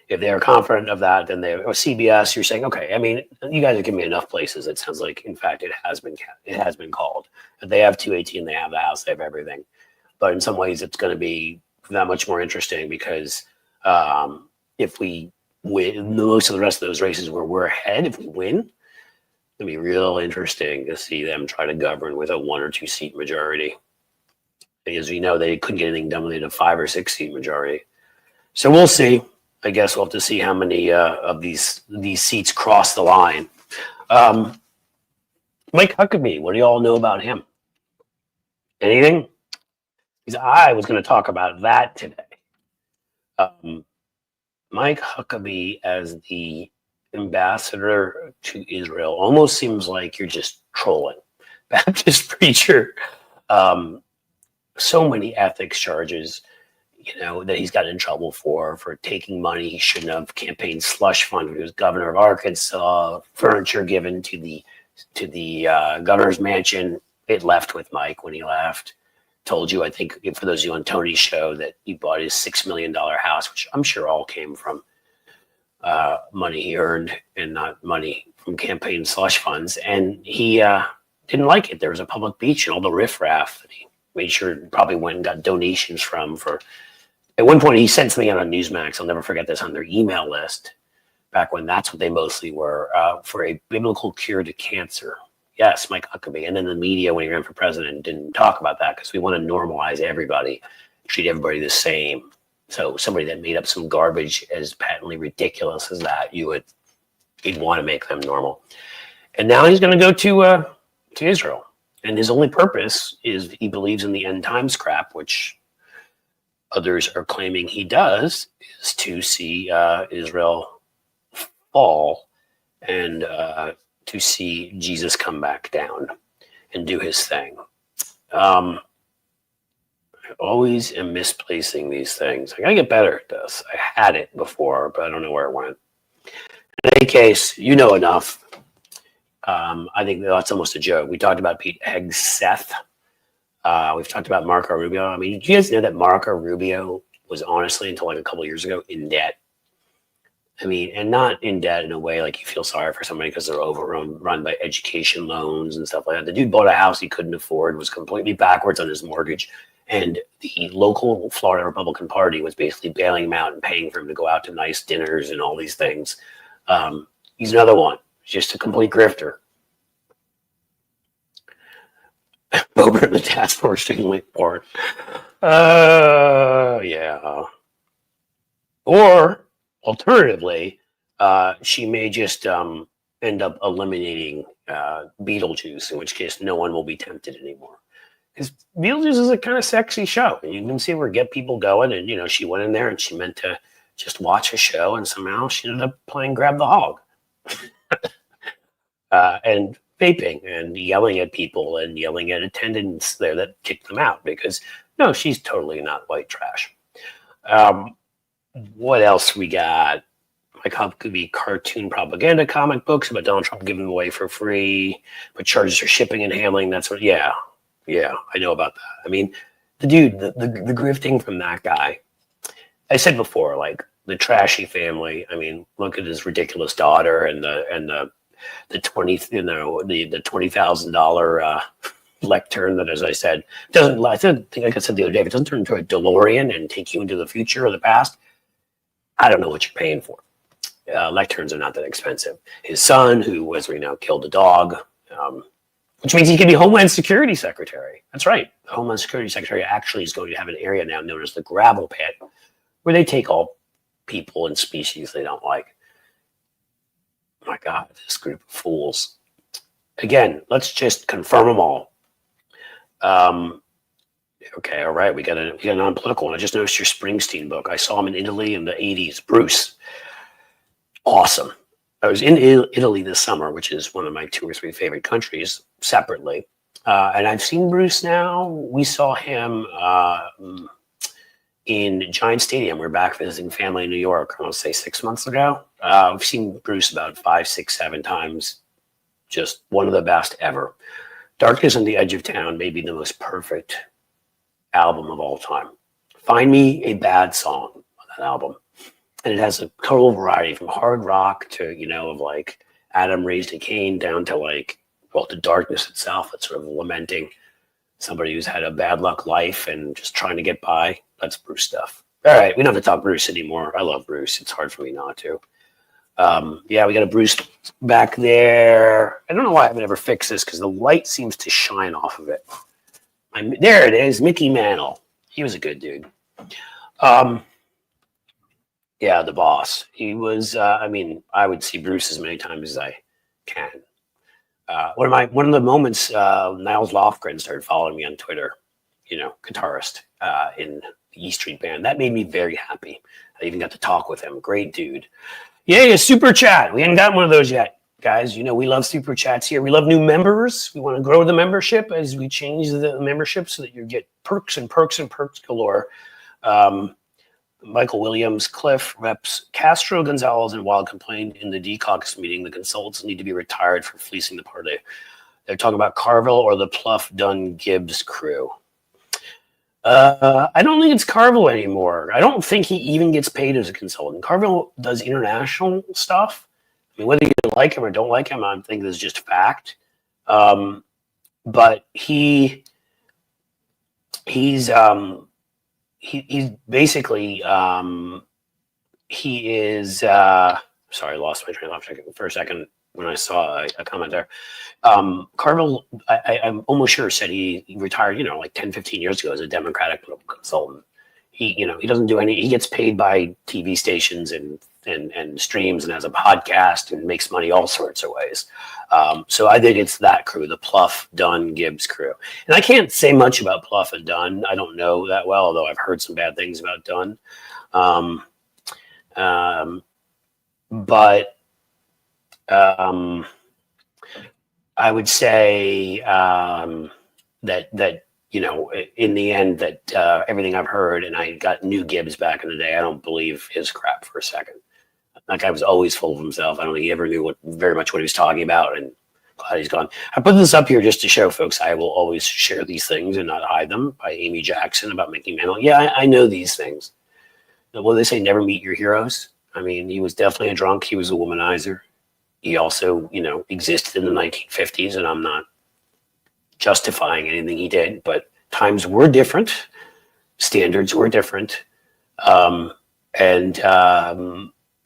If they are confident of that, then they, or CBS, you're saying, okay, I mean, you guys have given me enough places. It sounds like, in fact, it has been called. If they have 218, they have the House, they have everything. But in some ways, it's going to be that much more interesting because if we win most of the rest of those races where we're ahead, if we win, it'll be real interesting to see them try to govern with a 1 or 2 seat majority. As we know, they couldn't get anything done with a 5 or 6 seat majority. So we'll see. I guess we'll have to see how many of these seats cross the line. Mike Huckabee, what do you all know about him? Anything? Because I was going to talk about that today. Mike Huckabee as the ambassador to Israel almost seems like you're just trolling. Baptist preacher, so many ethics charges, that he's got in trouble for taking money he shouldn't have, campaign slush fund when he was governor of Arkansas, furniture given to the governor's mansion. It left with Mike when he left. Told you, I think, for those of you on Tony's show, that he bought his $6 million house, which I'm sure all came from money he earned and not money from campaign slush funds. And he didn't like it. There was a public beach and all the riffraff that he made sure probably went and got donations from. At one point, he sent something out on Newsmax. I'll never forget this, on their email list, back when that's what they mostly were, for a biblical cure to cancer. Yes, Mike Huckabee. And then the media, when he ran for president, didn't talk about that because we want to normalize everybody, treat everybody the same. So somebody that made up some garbage as patently ridiculous as that, you'd want to make them normal. And now he's going to go to Israel. And his only purpose is he believes in the end times crap, which others are claiming he does, is to see Israel fall and to see Jesus come back down and do his thing. I always am misplacing these things. I gotta get better at this. I had it before, but I don't know where it went. In any case, you know enough. I think that's almost a joke. We talked about Pete Hegseth. We've talked about Marco Rubio. I mean, did you guys know that Marco Rubio was honestly, until like a couple of years ago, in debt? I mean, and not in debt in a way like you feel sorry for somebody because they're overrun by education loans and stuff like that. The dude bought a house he couldn't afford, was completely backwards on his mortgage, and the local Florida Republican Party was basically bailing him out and paying for him to go out to nice dinners and all these things. He's another one, just a complete grifter. Over in the task force doing late porn. Yeah. Or alternatively, she may just end up eliminating Beetlejuice, in which case no one will be tempted anymore. Because Beetlejuice is a kind of sexy show. You can see where it get people going. And, she went in there and she meant to just watch a show, and somehow she ended up playing Grab the Hog. And vaping and yelling at people and yelling at attendants there that kicked them out because, no, she's totally not white trash. What else we got? Like how could be cartoon propaganda comic books about Donald Trump giving them away for free, but charges for shipping and handling. That's what, yeah, I know about that. I mean, the dude, the grifting from that guy. I said before, like the trashy family. I mean, look at his ridiculous daughter and the $20,000 lectern that, as I said, doesn't. I think like I said the other day, if it doesn't turn into a DeLorean and take you into the future or the past, I don't know what you're paying for. Lecterns are not that expensive. His son, who, as we know, killed a dog, which means he can be Homeland Security Secretary. That's right. The Homeland Security Secretary actually is going to have an area now known as the gravel pit, where they take all people and species they don't like. My God, this group of fools. Again, let's just confirm them all. Okay, all right, we got a non-political one. I just noticed your Springsteen book. I saw him in Italy in the 80s. Bruce. Awesome. I was in Italy this summer, which is one of my 2 or 3 favorite countries separately. And I've seen Bruce now. We saw him in Giant Stadium. We're back visiting family in New York, I want to say 6 months ago. We've seen Bruce about 5, 6, 7 times. Just one of the best ever. Darkness on the Edge of Town may be the most perfect album of all time. Find me a bad song on that album. And it has a total variety from hard rock to, of like Adam Raised a Cain down to like, well, to Darkness itself. It's sort of lamenting somebody who's had a bad luck life and just trying to get by. That's Bruce stuff. All right, we don't have to talk Bruce anymore. I love Bruce. It's hard for me not to. Yeah, we got a Bruce back there. I don't know why I haven't ever fixed this because the light seems to shine off of it. There it is, Mickey Mantle. He was a good dude. Yeah, the boss. He was. I would see Bruce as many times as I can. One of the moments Niles Lofgren started following me on Twitter. Guitarist in the E Street Band. That made me very happy. I even got to talk with him. Great dude. Yeah, super chat. We hadn't gotten one of those yet, guys. We love super chats here. We love new members. We want to grow the membership as we change the membership so that you get perks and perks and perks galore. Michael Williams, Cliff, Reps, Castro, Gonzalez, and Wild complained in the D-Caucus meeting the consultants need to be retired for fleecing the party. They're talking about Carville or the Pluff Dunn Gibbs crew. I don't think it's Carville anymore. I don't think he even gets paid as a consultant. Carville does international stuff. I mean, whether you like him or don't like him, I think this is just fact. But he's basically he is. Sorry, I lost my train of thought for a second when I saw a comment there. Carville, I'm almost sure said he retired, like 10, 15 years ago as a Democratic political consultant. He doesn't do any, he gets paid by TV stations and streams and has a podcast and makes money all sorts of ways. So I think it's that crew, the Pluff, Dunn, Gibbs crew. And I can't say much about Pluff and Dunn. I don't know that well, although I've heard some bad things about Dunn. But I would say that in the end, that everything I've heard, and I got new Gibbs back in the day, I don't believe his crap for a second. That guy was always full of himself. I don't think he ever knew very much what he was talking about, and glad he's gone. I put this up here just to show folks I will always share these things and not hide them, by Amy Jackson about Mickey Mantle. Yeah, I know these things. Well, they say never meet your heroes. I mean, he was definitely a drunk. He was a womanizer. He also, existed in the 1950s, and I'm not justifying anything he did, but times were different. Standards were different.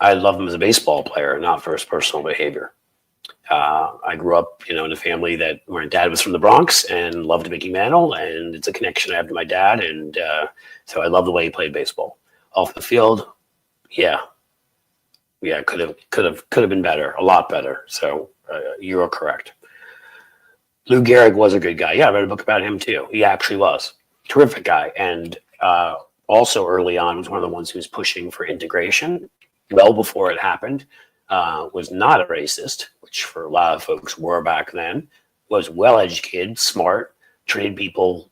I love him as a baseball player, not for his personal behavior. I grew up, in a family where my dad was from the Bronx and loved Mickey Mantle, and it's a connection I have to my dad, and so I love the way he played baseball. Off the field, yeah, could have been better, a lot better. So you are correct. Lou Gehrig was a good guy. Yeah, I read a book about him too. He actually was terrific guy, and also early on was one of the ones who was pushing for integration. Well before it happened, was not a racist, which for a lot of folks were back then. Was well educated, smart, treated people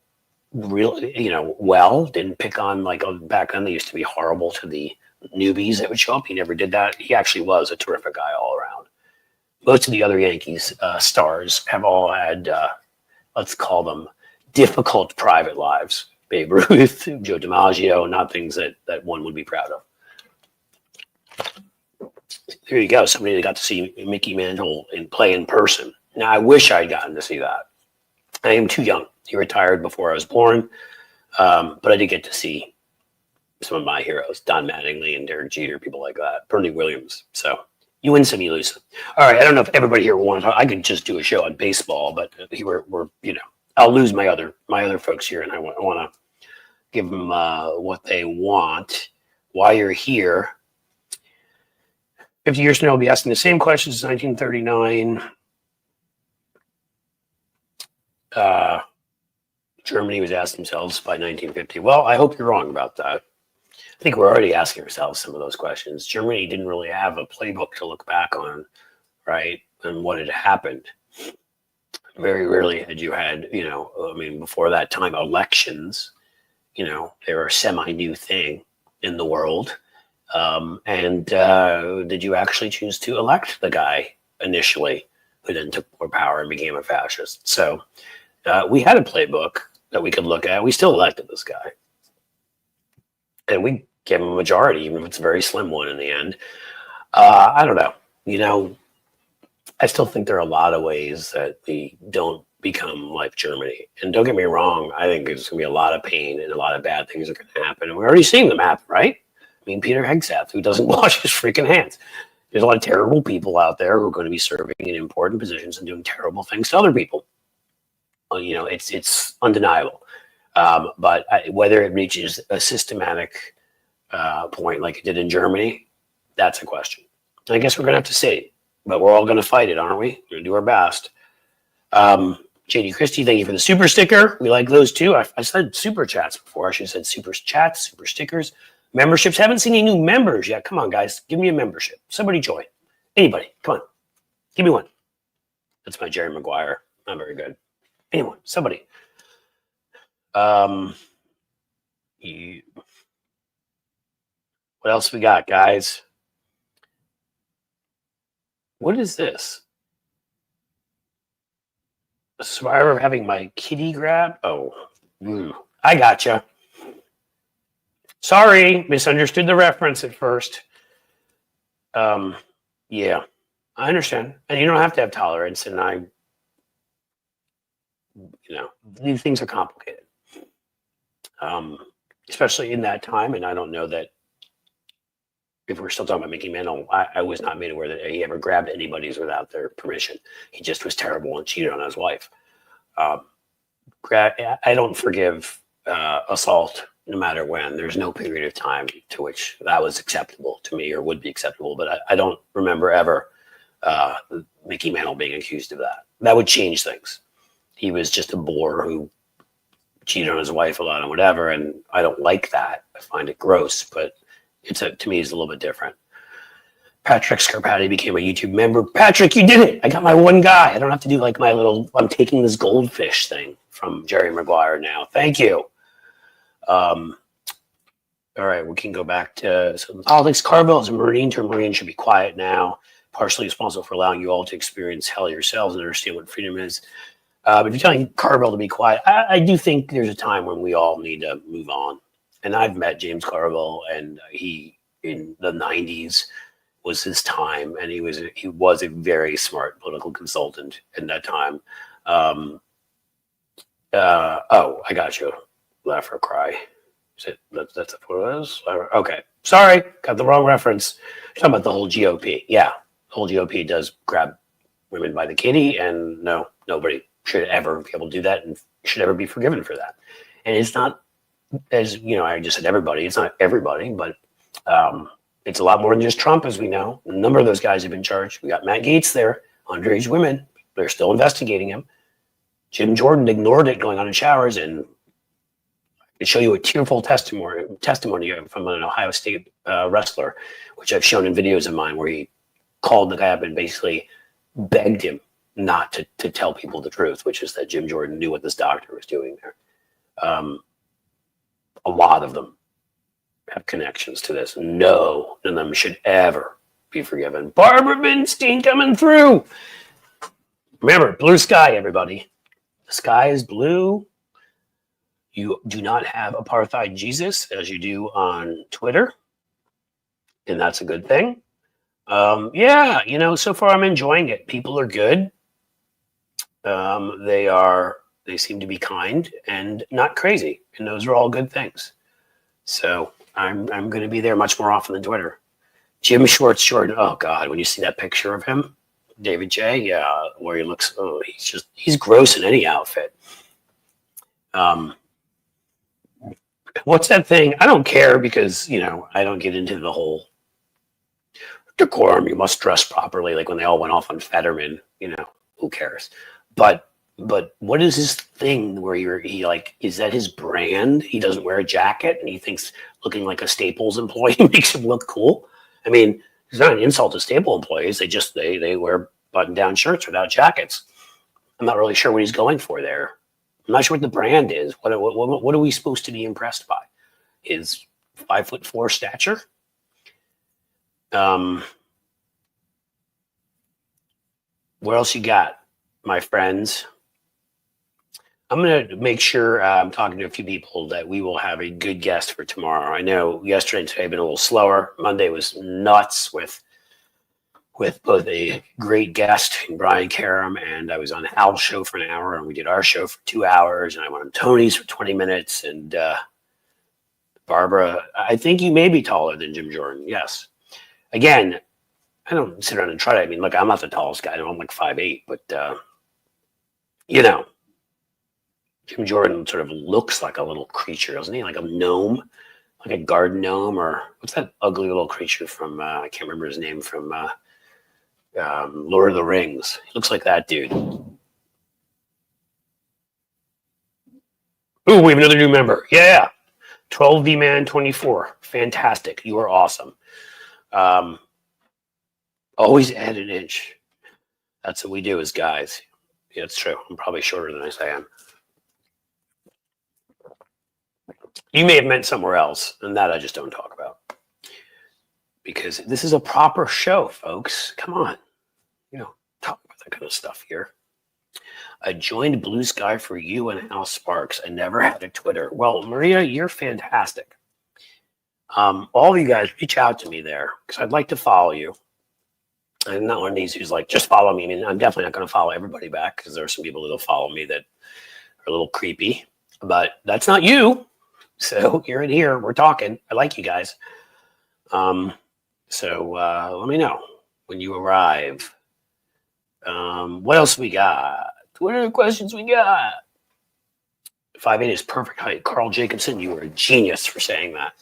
really, well. Didn't pick on back then they used to be horrible to the newbies that would show up. He never did that. He actually was a terrific guy all around. Most of the other Yankees stars have all had, let's call them, difficult private lives. Babe Ruth, Joe DiMaggio, not things that one would be proud of. There you go. Somebody that got to see Mickey Mantle play in person. Now, I wish I'd gotten to see that. I am too young. He retired before I was born, but I did get to see some of my heroes, Don Mattingly and Derek Jeter, people like that, Bernie Williams. So you win some, you lose some. All right, I don't know if everybody here will want to talk. I could just do a show on baseball, but we're I'll lose my other folks here, and I want to give them what they want. While you're here, 50 years from now, we'll be asking the same questions as 1939. Germany was asking themselves by 1950. Well, I hope you're wrong about that. I think we're already asking ourselves some of those questions. Germany didn't really have a playbook to look back on, right? And what had happened. Very rarely had you had, before that time, elections, they were a semi-new thing in the world. Did you actually choose to elect the guy initially who then took more power and became a fascist. So we had a playbook that we could look at. We still elected this guy. And we gave him a majority, even if it's a very slim one in the end. I don't know. You know, I still think there are a lot of ways that we don't become like Germany. And don't get me wrong, I think there's going to be a lot of pain and a lot of bad things are going to happen. And we're already seeing them happen, right? I mean, Peter Hegseth, who doesn't wash his freaking hands. There's a lot of terrible people out there who are going to be serving in important positions and doing terrible things to other people. Well, you know, it's undeniable. But whether it reaches a systematic point like it did in Germany, that's a question. And I guess we're going to have to see. But we're all going to fight it, aren't we? We're going to do our best. JD Christie, thank you for the super sticker. We like those too. I said super chats before. I should have said super chats, super stickers. Memberships. Haven't seen any new members yet. Come on, guys. Give me a membership. Somebody join. Anybody. Come on. Give me one. That's my Jerry Maguire. Not very good. Anyone. Somebody. What else we got, guys? What is this? A survivor of having my kitty grab? Oh, I gotcha. Sorry, misunderstood the reference at first. Yeah, I understand. And you don't have to have tolerance. And these things are complicated. Especially in that time. And I don't know that if we're still talking about Mickey Mantle, I was not made aware that he ever grabbed anybody's without their permission. He just was terrible and cheated on his wife. I don't forgive assault no matter when. There's no period of time to which that was acceptable to me or would be acceptable. But I don't remember ever Mickey Mantle being accused of that. That would change things. He was just a bore who cheated on his wife a lot and whatever. And I don't like that. I find it gross, but to me, it's a little bit different. Patrick Scarpati became a YouTube member. Patrick, you did it. I got my one guy. I don't have to do like my little, I'm taking this goldfish thing from Jerry Maguire now. Thank you. All right, we can go back to politics. Carville is a Marine. To a Marine should be quiet now. Partially responsible for allowing you all to experience hell yourselves and understand what freedom is. But if you're telling Carville to be quiet, I do think there's a time when we all need to move on. And I've met James Carville, and he in the 90s was his time, and he was a very smart political consultant in that time. I got you. Laugh or cry. That's what it is? Okay. Sorry, got the wrong reference. You're talking about the whole GOP. Yeah, the whole GOP does grab women by the kitty, and no, nobody should ever be able to do that and should ever be forgiven for that. And it's not, as you know, I just said everybody. It's not everybody, but it's a lot more than just Trump, as we know. A number of those guys have been charged. We got Matt Gaetz there, underage women. They're still investigating him. Jim Jordan ignored it going on in showers, and I can show you a tearful testimony from an Ohio State wrestler, which I've shown in videos of mine, where he called the guy up and basically begged him not to tell people the truth, which is that Jim Jordan knew what this doctor was doing there. A lot of them have connections to this. No, none of them should ever be forgiven. Barbara Binstein coming through. Remember, blue sky, everybody. The sky is blue. You do not have apartheid Jesus as you do on Twitter. And that's a good thing. Yeah, so far I'm enjoying it. People are good. They seem to be kind and not crazy. And those are all good things. So I'm going to be there much more often than Twitter. Jim Shorts Jordan. Oh God, when you see that picture of him, David J. Yeah, where he looks. Oh, he's gross in any outfit. What's that thing? I don't care because I don't get into the whole decorum. You must dress properly. Like when they all went off on Fetterman. Who cares? But what is his thing where is that his brand? He doesn't wear a jacket and he thinks looking like a Staples employee makes him look cool. I mean, it's not an insult to Staples employees. They wear button-down shirts without jackets. I'm not really sure what he's going for there. I'm not sure what the brand is. What are we supposed to be impressed by? His 5'4" stature? What else you got, my friends? I'm going to make sure I'm talking to a few people that we will have a good guest for tomorrow. I know yesterday and today have been a little slower. Monday was nuts with both a great guest, Brian Karam, and I was on Al's show for an hour, and we did our show for 2 hours, and I went on Tony's for 20 minutes, and Barbara, I think you may be taller than Jim Jordan. Yes. Again, I don't sit around and try to. I mean, look, I'm not the tallest guy. I'm like 5'8", but you know, Jim Jordan sort of looks like a little creature, doesn't he? Like a gnome, like a garden gnome, or what's that ugly little creature from? I can't remember his name from Lord of the Rings. He looks like that dude. Ooh, we have another new member. Yeah, 12V Man 24. Fantastic. You are awesome. Always add an inch. That's what we do as guys. Yeah, it's true. I'm probably shorter than I say I am. You may have meant somewhere else, and that I just don't talk about. Because this is a proper show, folks. Come on. Talk about that kind of stuff here. I joined Blue Sky for you and Al Sparks. I never had a Twitter. Well, Maria, you're fantastic. All of you guys, reach out to me there, because I'd like to follow you. I'm not one of these who's like, just follow me. I mean, I'm definitely not going to follow everybody back, because there are some people that'll follow me that are a little creepy. But that's not you. So you're in here. We're talking. I like you guys. So let me know when you arrive. What else we got? What other questions we got? 5'8" is perfect height. Carl Jacobson, you were a genius for saying that.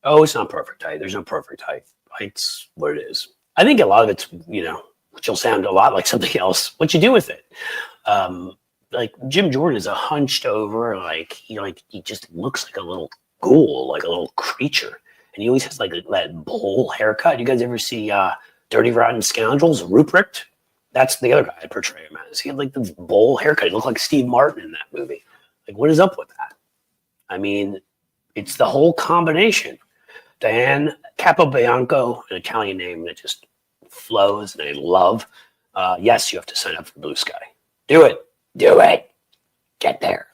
Oh, it's not perfect height. There's no perfect height. Height's what it is. I think a lot of it's, which will sound a lot like something else. What you do with it. Like Jim Jordan is a hunched over, he just looks like a little ghoul, like a little creature. And he always has like that bowl haircut. You guys ever see Dirty Rotten Scoundrels? Ruprecht? That's the other guy I portray him as. He had like this bowl haircut. He looked like Steve Martin in that movie. Like, what is up with that? I mean, it's the whole combination. Diane Capobianco, an Italian name that just flows and I love. Yes, you have to sign up for Blue Sky. Do it. Do it. Get there.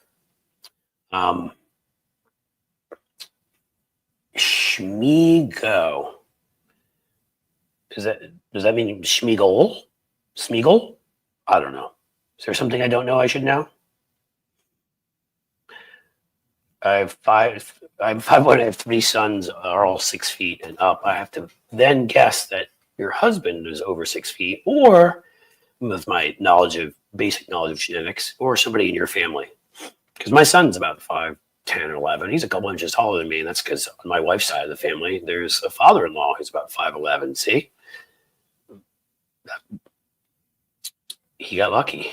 Schmiego. Does that mean Schmiegel? Smeagol? I don't know. Is there something I don't know I should know? I'm 5'1", I have 3 sons, are all 6 feet and up. I have to then guess that your husband is over 6 feet, or with my basic knowledge of genetics, or somebody in your family. Because my son's about 5'10" or 11. He's a couple inches taller than me, and that's because on my wife's side of the family, there's a father-in-law who's about 5'11". See? He got lucky.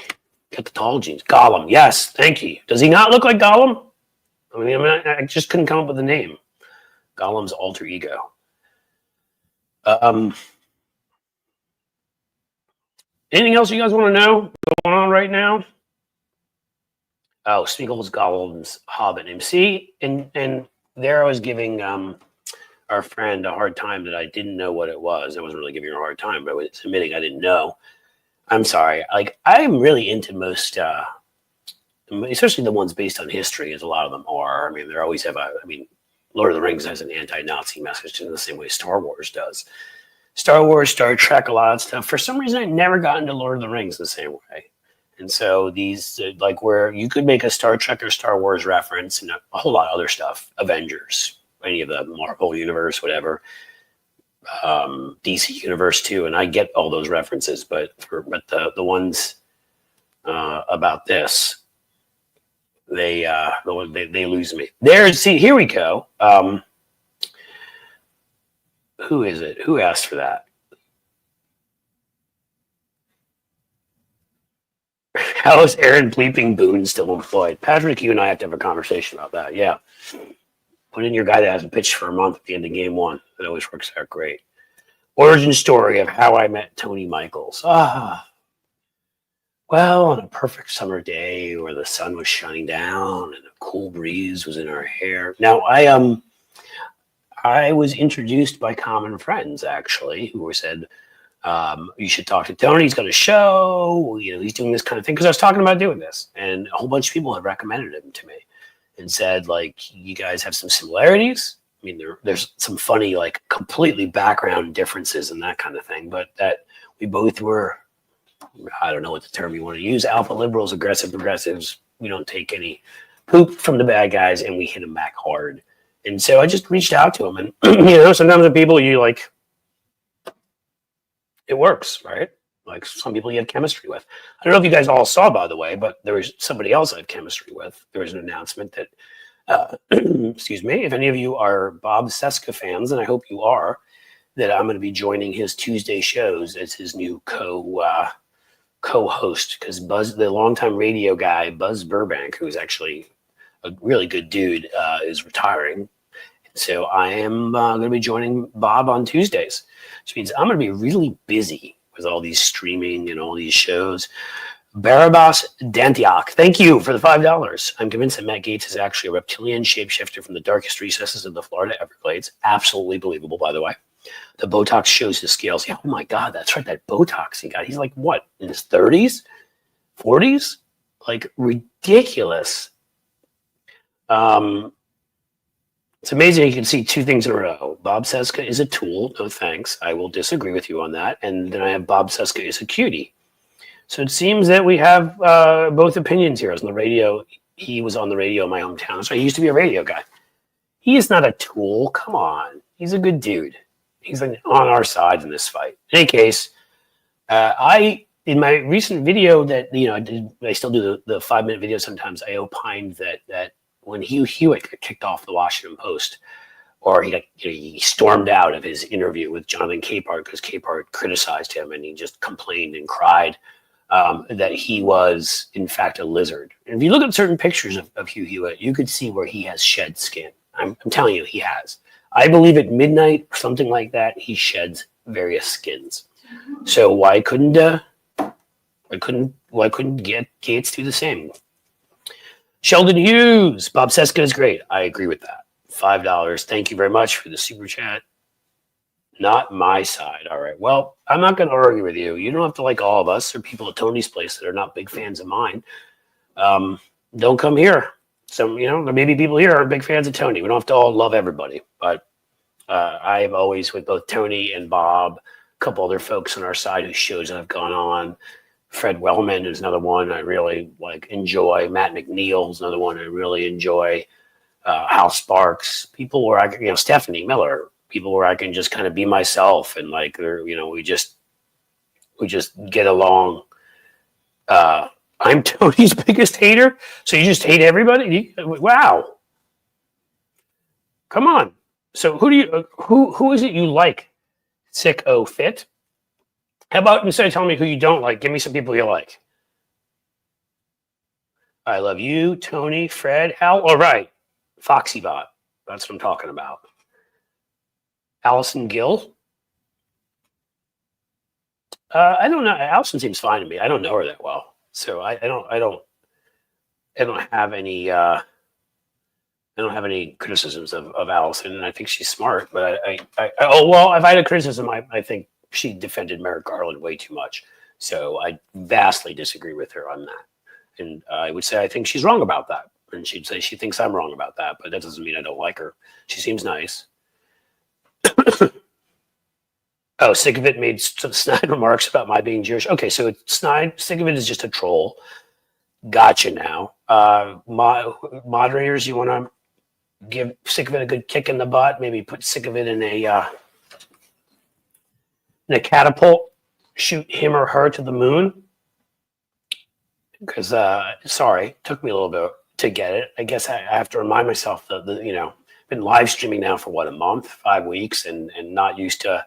Got the tall genes. Gollum. Yes, thank you. Does he not look like Gollum? I just couldn't come up with a name. Gollum's alter ego. Anything else you guys want to know going on right now? Oh, Spiegel's Gollum's hobbit name. See, and there I was giving our friend a hard time that I didn't know what it was. I wasn't really giving her a hard time, but I was admitting I didn't know. I'm sorry. Like, I'm really into most, especially the ones based on history, as a lot of them are. I mean, they always have Lord of the Rings has an anti-Nazi message in the same way Star Wars does. Star Wars, Star Trek, a lot of stuff. For some reason, I never got into Lord of the Rings the same way. And so these, where you could make a Star Trek or Star Wars reference and a whole lot of other stuff, Avengers, any of the Marvel universe, whatever, DC universe too, and I get all those references, but the ones about this, they lose me. Here we go. Who is it? Who asked for that? How is Aaron Bleeping Boone still employed? Patrick, you and I have to have a conversation about that. Yeah. Put in your guy that hasn't pitched for a month at the end of game 1. It always works out great. Origin story of how I met Tony Michaels. Well, on a perfect summer day where the sun was shining down and a cool breeze was in our hair. Now, I was introduced by common friends, actually, who said, You should talk to Tony. He's got a show. He's doing this kind of thing because I was talking about doing this, and a whole bunch of people had recommended him to me and said, like, you guys have some similarities. I mean, there's some funny, like, completely background differences and that kind of thing, but that we both were, I don't know what the term you want to use, alpha liberals, aggressive progressives. We don't take any poop from the bad guys, and we hit them back hard. And so I just reached out to him, and sometimes the people you like, it works, right? Like some people you have chemistry with. I don't know if you guys all saw, by the way, but there was somebody else I have chemistry with. There was an announcement that, excuse me, if any of you are Bob Cesca fans, and I hope you are, that I'm going to be joining his Tuesday shows as his new co-host, because Buzz, the longtime radio guy, Buzz Burbank, who's actually a really good dude, is retiring. So I am going to be joining Bob on Tuesdays, which means I'm going to be really busy with all these streaming and all these shows. Barabas Dantiak, thank you for the $5. I'm convinced that Matt Gaetz is actually a reptilian shapeshifter from the darkest recesses of the Florida Everglades. Absolutely believable, by the way. The Botox shows his scales. Yeah, oh my God, that's right, that Botox he got. He's like, what, in his 30s? 40s? Like, ridiculous. It's amazing you can see two things in a row. Bob Cesca is a tool. No thanks. I will disagree with you on that. And then I have Bob Cesca is a cutie. So it seems that we have both opinions here. I was on the radio. He was on the radio in my hometown. So he used to be a radio guy. He is not a tool. Come on. He's a good dude. He's on our side in this fight. In any case, in my recent video that, I still do the 5-minute video sometimes, I opined that when Hugh Hewitt got kicked off the Washington Post, or he stormed out of his interview with Jonathan Capehart because Capehart criticized him and he just complained and cried that he was, in fact, a lizard. And if you look at certain pictures of Hugh Hewitt, you could see where he has shed skin. I'm telling you, he has. I believe at midnight or something like that, he sheds various skins. So why couldn't Gaetz do the same? Sheldon Hughes, Bob Cesca is great. I agree with that. $5. Thank you very much for the super chat. Not my side. All right. Well, I'm not going to argue with you. You don't have to like all of us or people at Tony's place that are not big fans of mine. Don't come here. So, there may be people here who are big fans of Tony. We don't have to all love everybody. But I have always, with both Tony and Bob, a couple other folks on our side whose shows have gone on. Fred Wellman is another one I really enjoy. Matt McNeil is another one I really enjoy. Hal Sparks, people where I can, Stephanie Miller, people where I can just kind of be myself and we just get along. I'm Tony's biggest hater, so you just hate everybody? Wow. Come on. So who is it you like? Sicko Fit? How about instead of telling me who you don't like, give me some people you like. I love you, Tony, Fred, Hal. All right. Foxybot. That's what I'm talking about. Allison Gill. I don't know. Allison seems fine to me. I don't know her that well. So I don't have any criticisms of Allison, and I think she's smart. But if I had a criticism, I think she defended Merrick Garland way too much. So I vastly disagree with her on that. And I would say I think she's wrong about that. And she'd say she thinks I'm wrong about that, but that doesn't mean I don't like her. She seems nice. Oh, Sick of It made some snide remarks about my being Jewish. Okay, so Sick of It is just a troll. Gotcha now. Moderators, you want to give Sick of It a good kick in the butt? Maybe put Sick of It in a catapult, shoot him or her to the moon. Because, sorry, took me a little bit to get it. I guess I have to remind myself that, been live streaming now for a month, 5 weeks, and not used to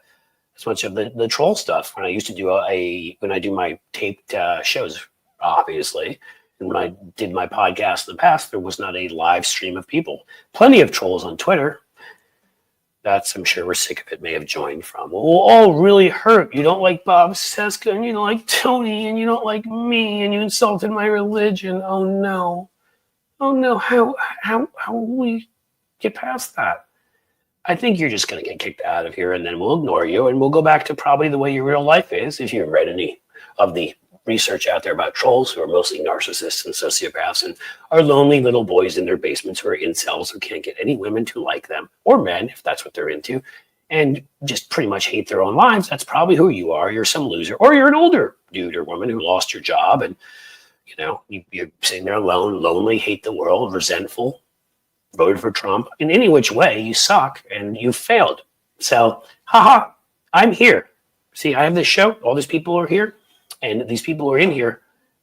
as much of the troll stuff. When I used to do when I do my taped shows, obviously, and when I did my podcast in the past, there was not a live stream of people. Plenty of trolls on Twitter. That's, I'm sure, where Sick of It may have joined from. We'll all really hurt. You don't like Bob Cesca, and you don't like Tony, and you don't like me, and you insulted my religion. Oh no. Oh no. How will we get past that? I think you're just going to get kicked out of here, and then we'll ignore you, and we'll go back to probably the way your real life is. If you've read any of the research out there about trolls, who are mostly narcissists and sociopaths and are lonely little boys in their basements who are incels who can't get any women to like them, or men, if that's what they're into, and just pretty much hate their own lives, that's probably who you are. You're some loser, or you're an older dude or woman who lost your job, and you're sitting there alone, lonely, hate the world, resentful, voted for Trump. In any which way, you suck and you failed. So, haha, I'm here. See, I have this show. All these people are here, and these people who are in here,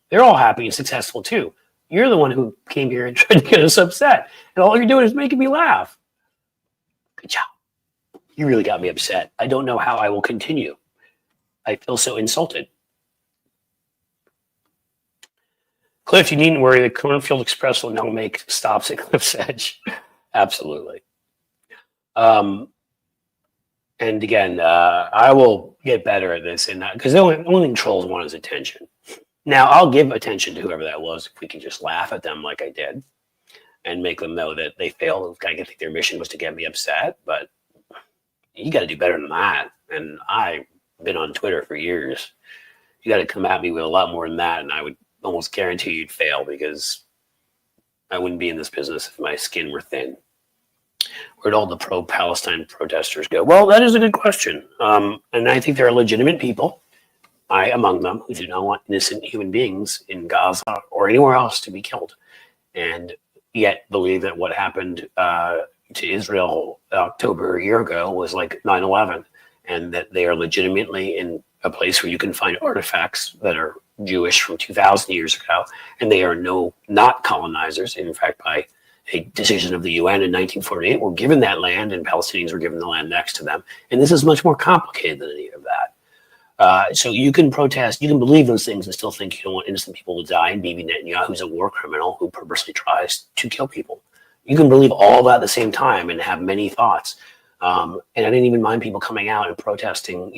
they're all happy and successful too. You're the one who came here and tried to get us upset, and all you're doing is making me laugh. Good job. You really got me upset. I don't know how I will continue. I feel so insulted. Cliff, you needn't worry. The Cornfield Express will now make stops at Cliff's Edge. Absolutely. And again, I will get better at this, and because the only thing trolls want is attention. Now, I'll give attention to whoever that was if we can just laugh at them like I did and make them know that they failed. I think their mission was to get me upset, but you got to do better than that. And I've been on Twitter for years. You got to come at me with a lot more than that, and I would almost guarantee you'd fail, because I wouldn't be in this business if my skin were thin. Where'd all the pro-Palestine protesters go? Well, that is a good question. And I think there are legitimate people, I among them, who do not want innocent human beings in Gaza or anywhere else to be killed, and yet believe that what happened to Israel October a year ago was like 9/11, and that they are legitimately in a place where you can find artifacts that are Jewish from 2,000 years ago, and they are not colonizers. In fact, by a decision of the UN in 1948, were given that land, and Palestinians were given the land next to them. And this is much more complicated than any of that. So you can protest, you can believe those things and still think you don't want innocent people to die, and Bibi Netanyahu's a war criminal who purposely tries to kill people. You can believe all that at the same time and have many thoughts. And I didn't even mind people coming out and protesting,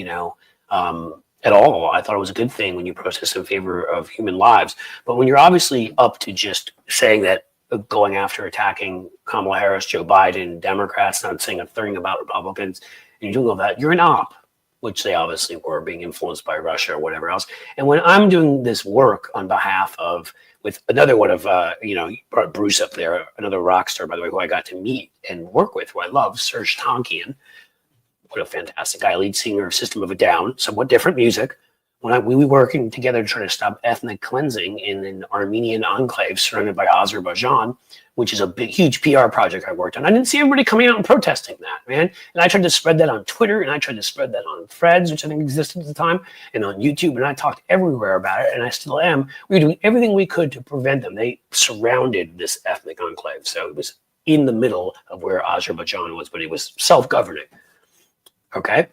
at all. I thought it was a good thing when you protest in favor of human lives. But when you're obviously up to just saying that, going after attacking Kamala Harris, Joe Biden, Democrats, not saying a thing about Republicans, and you're doing all that, you're an op, which they obviously were, being influenced by Russia or whatever else. And when I'm doing this work on behalf of, with another one of, you brought Bruce up there, another rock star, by the way, who I got to meet and work with, who I love, Serge Tankian. What a fantastic guy, lead singer of System of a Down, somewhat different music. When we were working together to try to stop ethnic cleansing in an Armenian enclave surrounded by Azerbaijan, which is a big, huge PR project I worked on. I didn't see everybody coming out and protesting that, man. And I tried to spread that on Twitter, and I tried to spread that on Threads, which I think existed at the time, and on YouTube, and I talked everywhere about it, and I still am. We were doing everything we could to prevent them. They surrounded this ethnic enclave, so it was in the middle of where Azerbaijan was, but it was self-governing. Okay,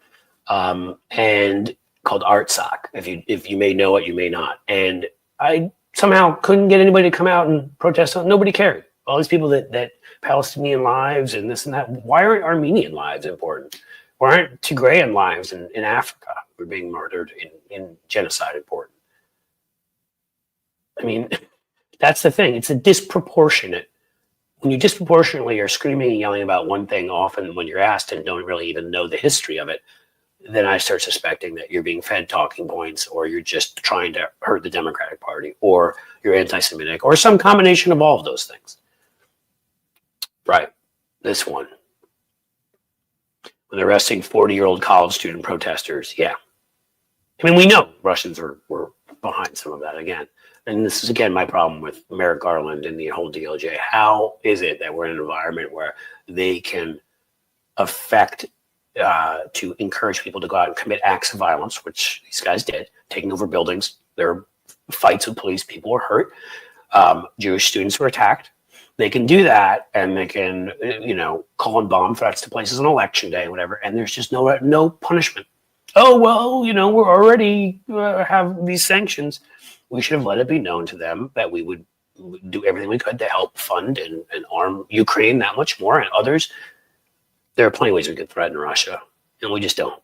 and called Artsakh. If you may know it, you may not. And I somehow couldn't get anybody to come out and protest. Nobody cared. All these people that Palestinian lives and this and that. Why aren't Armenian lives important? Why aren't Tigrayan lives in Africa who are being murdered in genocide important? I mean, that's the thing. It's a disproportionate. When you disproportionately are screaming and yelling about one thing often when you're asked and don't really even know the history of it, then I start suspecting that you're being fed talking points, or you're just trying to hurt the Democratic Party, or you're anti-Semitic, or some combination of all of those things. Right. This one. When they're arresting 40-year-old college student protesters. Yeah. I mean, we know Russians were behind some of that again. And this is, again, my problem with Merrick Garland and the whole DOJ. How is it that we're in an environment where they can affect to encourage people to go out and commit acts of violence, which these guys did, taking over buildings? There were fights with police. People were hurt. Jewish students were attacked. They can do that, and they can, call in bomb threats to places on election day and whatever, and there's just no punishment. Oh, well, we're already have these sanctions. We should have let it be known to them that we would do everything we could to help fund and arm Ukraine that much more, and others. There are plenty of ways we could threaten Russia, and we just don't.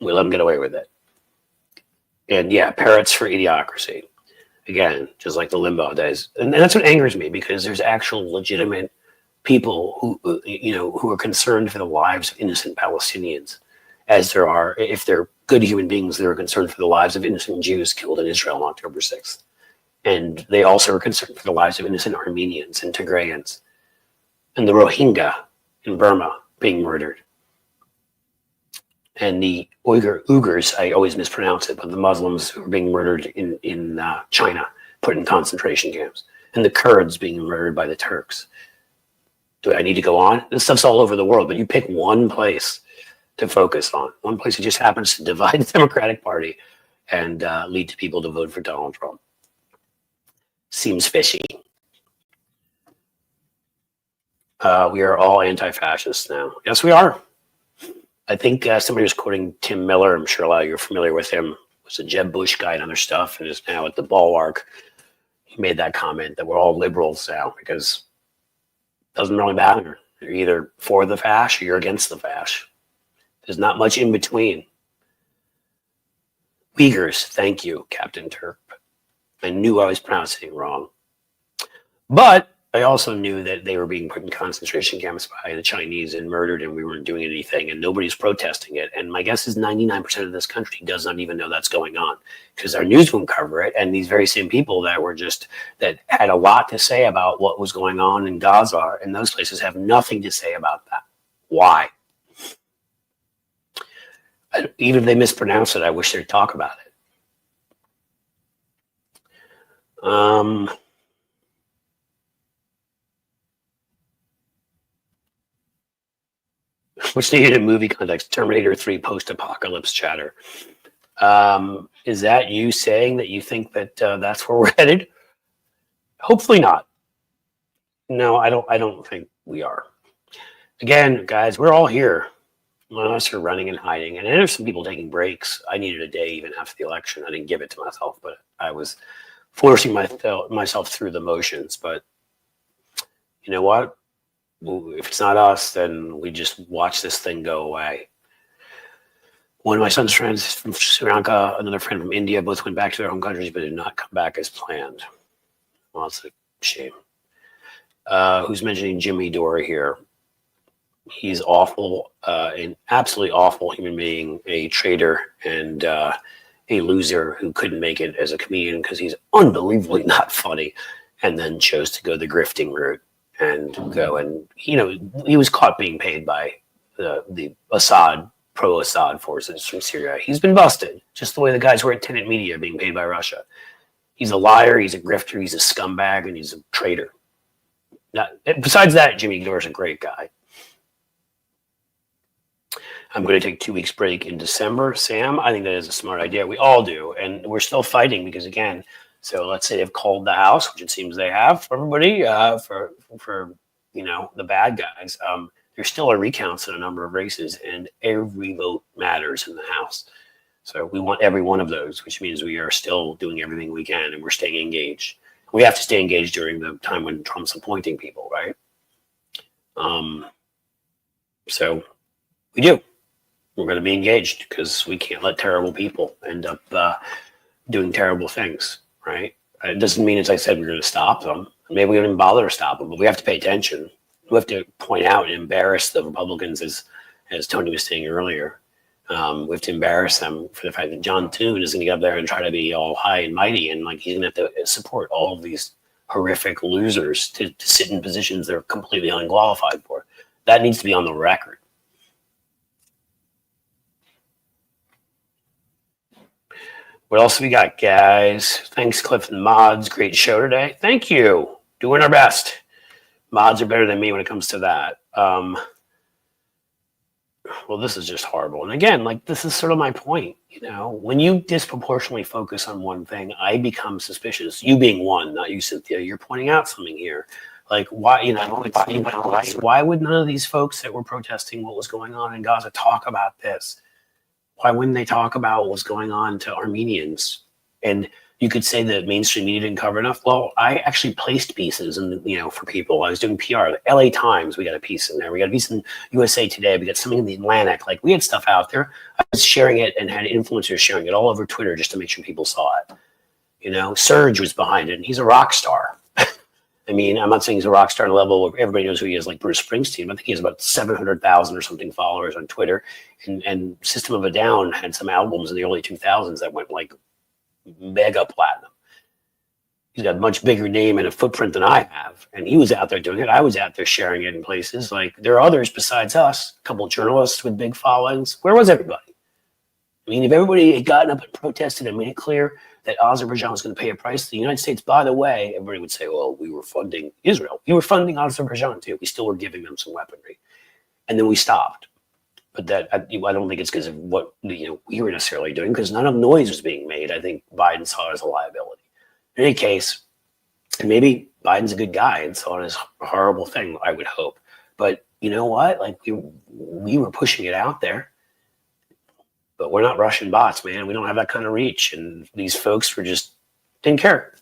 We let them get away with it. And yeah, parrots for idiocracy. Again, just like the Limbaugh days. And that's what angers me, because there's actual legitimate people who are concerned for the lives of innocent Palestinians, as there are, if they're good human beings, that are concerned for the lives of innocent Jews killed in Israel on October 6th. And they also are concerned for the lives of innocent Armenians and Tigrayans and the Rohingya in Burma being murdered. And the Uyghurs, I always mispronounce it, but the Muslims who are being murdered in China, put in concentration camps, and the Kurds being murdered by the Turks. Do I need to go on? This stuff's all over the world, but you pick one place to focus on, one place that just happens to divide the Democratic Party and lead to people to vote for Donald Trump. Seems fishy. We are all anti-fascists now. Yes, we are. I think somebody was quoting Tim Miller. I'm sure a lot of you are familiar with him. Was a Jeb Bush guy and other stuff, and is now at the Bulwark. He made that comment that we're all liberals now because it doesn't really matter. You're either for the fash or you're against the fash. There's not much in between. Uyghurs, thank you, Captain Turk. I knew I was pronouncing it wrong. But I also knew that they were being put in concentration camps by the Chinese and murdered, and we weren't doing anything, and nobody's protesting it. And my guess is 99% of this country does not even know that's going on because our news won't cover it. And these very same people that had a lot to say about what was going on in Gaza and those places have nothing to say about that. Why? Even if they mispronounce it, I wish they'd talk about it. What's needed in movie context? Terminator 3 post-apocalypse chatter. Is that you saying that you think that that's where we're headed? Hopefully not. No, I don't think we are. Again, guys, we're all here. None of us are running and hiding. And there's some people taking breaks. I needed a day even after the election. I didn't give it to myself, but I was forcing myself through the motions. But you know what? If it's not us, then we just watch this thing go away. One of my son's friends from Sri Lanka, another friend from India, both went back to their home countries, but did not come back as planned. Well, that's a shame. Who's mentioning Jimmy Dore here? He's awful, an absolutely awful human being, a traitor and a loser who couldn't make it as a comedian because he's unbelievably not funny, and then chose to go the grifting route and go and, he was caught being paid by the Assad, pro-Assad forces from Syria. He's been busted, just the way the guys were at Tenet Media being paid by Russia. He's a liar, he's a grifter, he's a scumbag, and he's a traitor. Besides that, Jimmy Dore's a great guy. I'm going to take 2 weeks break in December. Sam, I think that is a smart idea. We all do. And we're still fighting because, again, so let's say they've called the House, which it seems they have for everybody, for the bad guys. There still are recounts in a number of races, and every vote matters in the House. So we want every one of those, which means we are still doing everything we can, and we're staying engaged. We have to stay engaged during the time when Trump's appointing people, right? So we do. We're going to be engaged because we can't let terrible people end up doing terrible things, right? It doesn't mean, as I said, we're going to stop them. Maybe we don't even bother to stop them, but we have to pay attention. We have to point out and embarrass the Republicans, as Tony was saying earlier. We have to embarrass them for the fact that John Thune is going to get up there and try to be all high and mighty, and like he's going to have to support all of these horrific losers to sit in positions they're completely unqualified for. That needs to be on the record. What else have we got, guys? Thanks, Cliff and Mods. Great show today. Thank you. Doing our best. Mods are better than me when it comes to that. Well, this is just horrible. And again, this is sort of my point. When you disproportionately focus on one thing, I become suspicious. You being one, not you, Cynthia. You're pointing out something here. Why? Why would none of these folks that were protesting what was going on in Gaza talk about this? Why wouldn't they talk about what was going on to Armenians? And you could say that mainstream media didn't cover enough. Well, I actually placed pieces for people. I was doing PR. The LA Times, we got a piece in there. We got a piece in USA Today. We got something in the Atlantic. We had stuff out there. I was sharing it and had influencers sharing it all over Twitter just to make sure people saw it. Serge was behind it, and he's a rock star. I mean, I'm not saying he's a rock star level where everybody knows who he is, like Bruce Springsteen. I think he has about 700,000 or something followers on Twitter. And System of a Down had some albums in the early 2000s that went like mega platinum. He's got a much bigger name and a footprint than I have. And he was out there doing it. I was out there sharing it in places. Like, there are others besides us, a couple of journalists with big followings. Where was everybody? I mean, if everybody had gotten up and protested and made it clear that Azerbaijan was going to pay a price to the United States, by the way, everybody would say, well, we were funding Israel. You were funding Azerbaijan too. We still were giving them some weaponry. And then we stopped. But that I don't think it's because of what we were necessarily doing, because none of noise was being made. I think Biden saw it as a liability. In any case, and maybe Biden's a good guy and saw it as a horrible thing, I would hope. But you know what? Like, we were pushing it out there. But we're not Russian bots, man. We don't have that kind of reach. And these folks didn't care.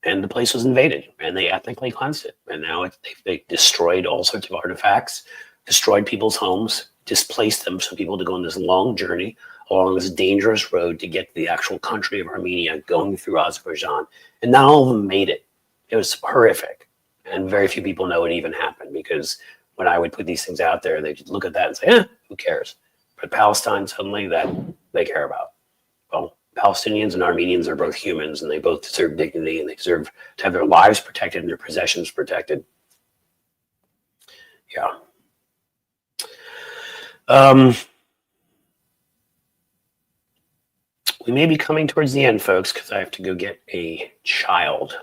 And the place was invaded, and they ethnically cleansed it. And now they destroyed all sorts of artifacts, destroyed people's homes, displaced them so people to go on this long journey along this dangerous road to get to the actual country of Armenia, going through Azerbaijan. And not all of them made it. It was horrific. And very few people know it even happened, because when I would put these things out there, they'd look at that and say, who cares? But Palestine, suddenly, that they care about. Well, Palestinians and Armenians are both humans, and they both deserve dignity, and they deserve to have their lives protected and their possessions protected. Yeah. We may be coming towards the end, folks, because I have to go get a child.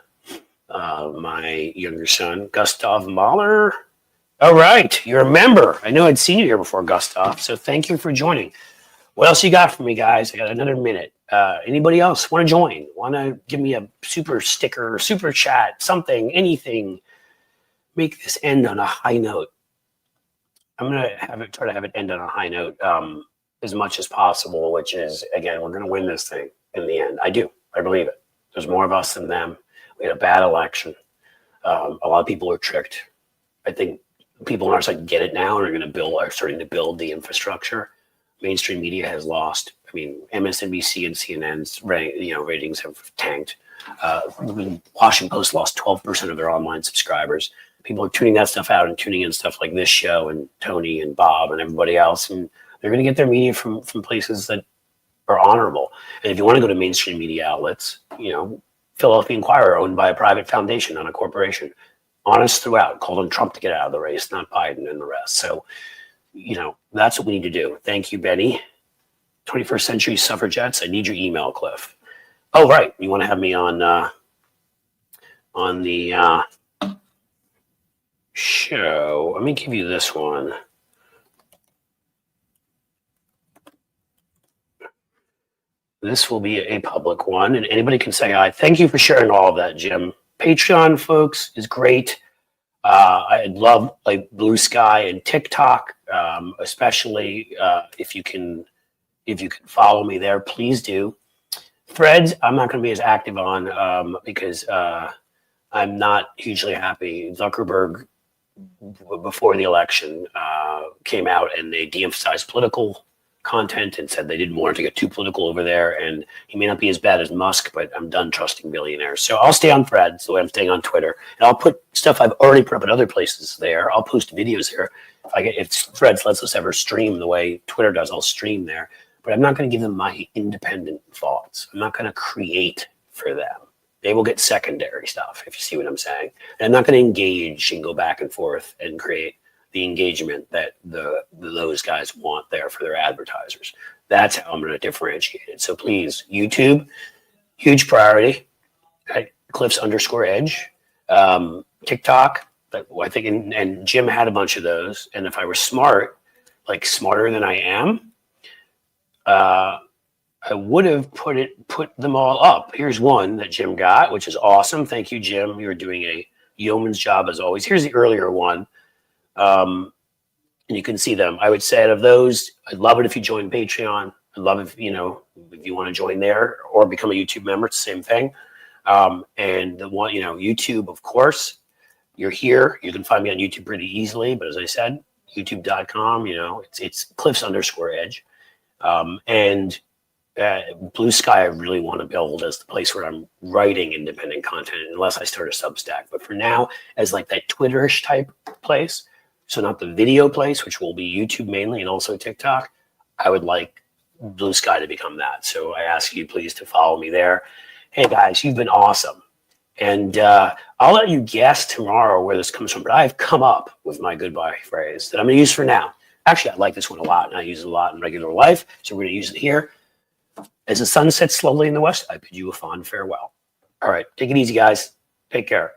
My younger son, Gustav Mahler. All right, you're a member. I know I'd seen you here before, Gustav, so thank you for joining. What else you got for me, guys? I got another minute. Anybody else want to join? Want to give me a super sticker, super chat, something, anything? Make this end on a high note. I'm going to try to have it end on a high note as much as possible, which is, again, we're going to win this thing in the end. I do. I believe it. There's more of us than them. We had a bad election. A lot of people are tricked. I think people on our side get it now and are starting to build the infrastructure. Mainstream media has lost. I mean, MSNBC and CNN's ratings have tanked. Washington Post lost 12% of their online subscribers. People are tuning that stuff out and tuning in stuff like this show and Tony and Bob and everybody else, and they're going to get their media from places that are honorable. And if you want to go to mainstream media outlets, Philadelphia Inquirer, owned by a private foundation, not a corporation. Honest throughout, called on Trump to get out of the race, not Biden and the rest. So, that's what we need to do. Thank you, Benny. 21st Century Suffragettes, I need your email, Cliff. Oh, right. You want to have me on the show. Let me give you this one. This will be a public one, and anybody can say hi. Thank you for sharing all of that, Jim. Patreon, folks, is great. I love like Blue Sky and TikTok, especially if you can follow me there, please do. Threads, I'm not going to be as active on because I'm not hugely happy. Zuckerberg, before the election, came out and they de-emphasized political content and said they didn't want it to get too political over there. And he may not be as bad as Musk, but I'm done trusting billionaires. So I'll stay on Threads the way I'm staying on Twitter. And I'll put stuff I've already put up at other places there. I'll post videos there. If Threads lets us ever stream the way Twitter does, I'll stream there. But I'm not going to give them my independent thoughts. I'm not going to create for them. They will get secondary stuff, if you see what I'm saying. And I'm not going to engage and go back and forth and create the engagement that those guys want there for their advertisers. That's how I'm going to differentiate it. So please, YouTube, huge priority at Cliffs_Edge. TikTok, I think, and Jim had a bunch of those. And if I were smart, like smarter than I am, I would have put them all up. Here's one that Jim got, which is awesome. Thank you, Jim. You're doing a yeoman's job as always. Here's the earlier one. And you can see them. I would say out of those, I'd love it if you join Patreon. I'd love if you want to join there or become a YouTube member. It's the same thing. And the one, YouTube, of course, you're here. You can find me on YouTube pretty easily. But as I said, youtube.com, it's Cliffs_Edge. And Blue Sky, I really want to build as the place where I'm writing independent content, unless I start a Substack. But for now, as like that Twitterish type place, so not the video place, which will be YouTube mainly and also TikTok, I would like Blue Sky to become that. So I ask you please to follow me there. Hey guys, you've been awesome. And I'll let you guess tomorrow where this comes from, but I've come up with my goodbye phrase that I'm going to use for now. Actually, I like this one a lot, and I use it a lot in regular life, so we're going to use it here. As the sun sets slowly in the west, I bid you a fond farewell. All right, take it easy, guys. Take care.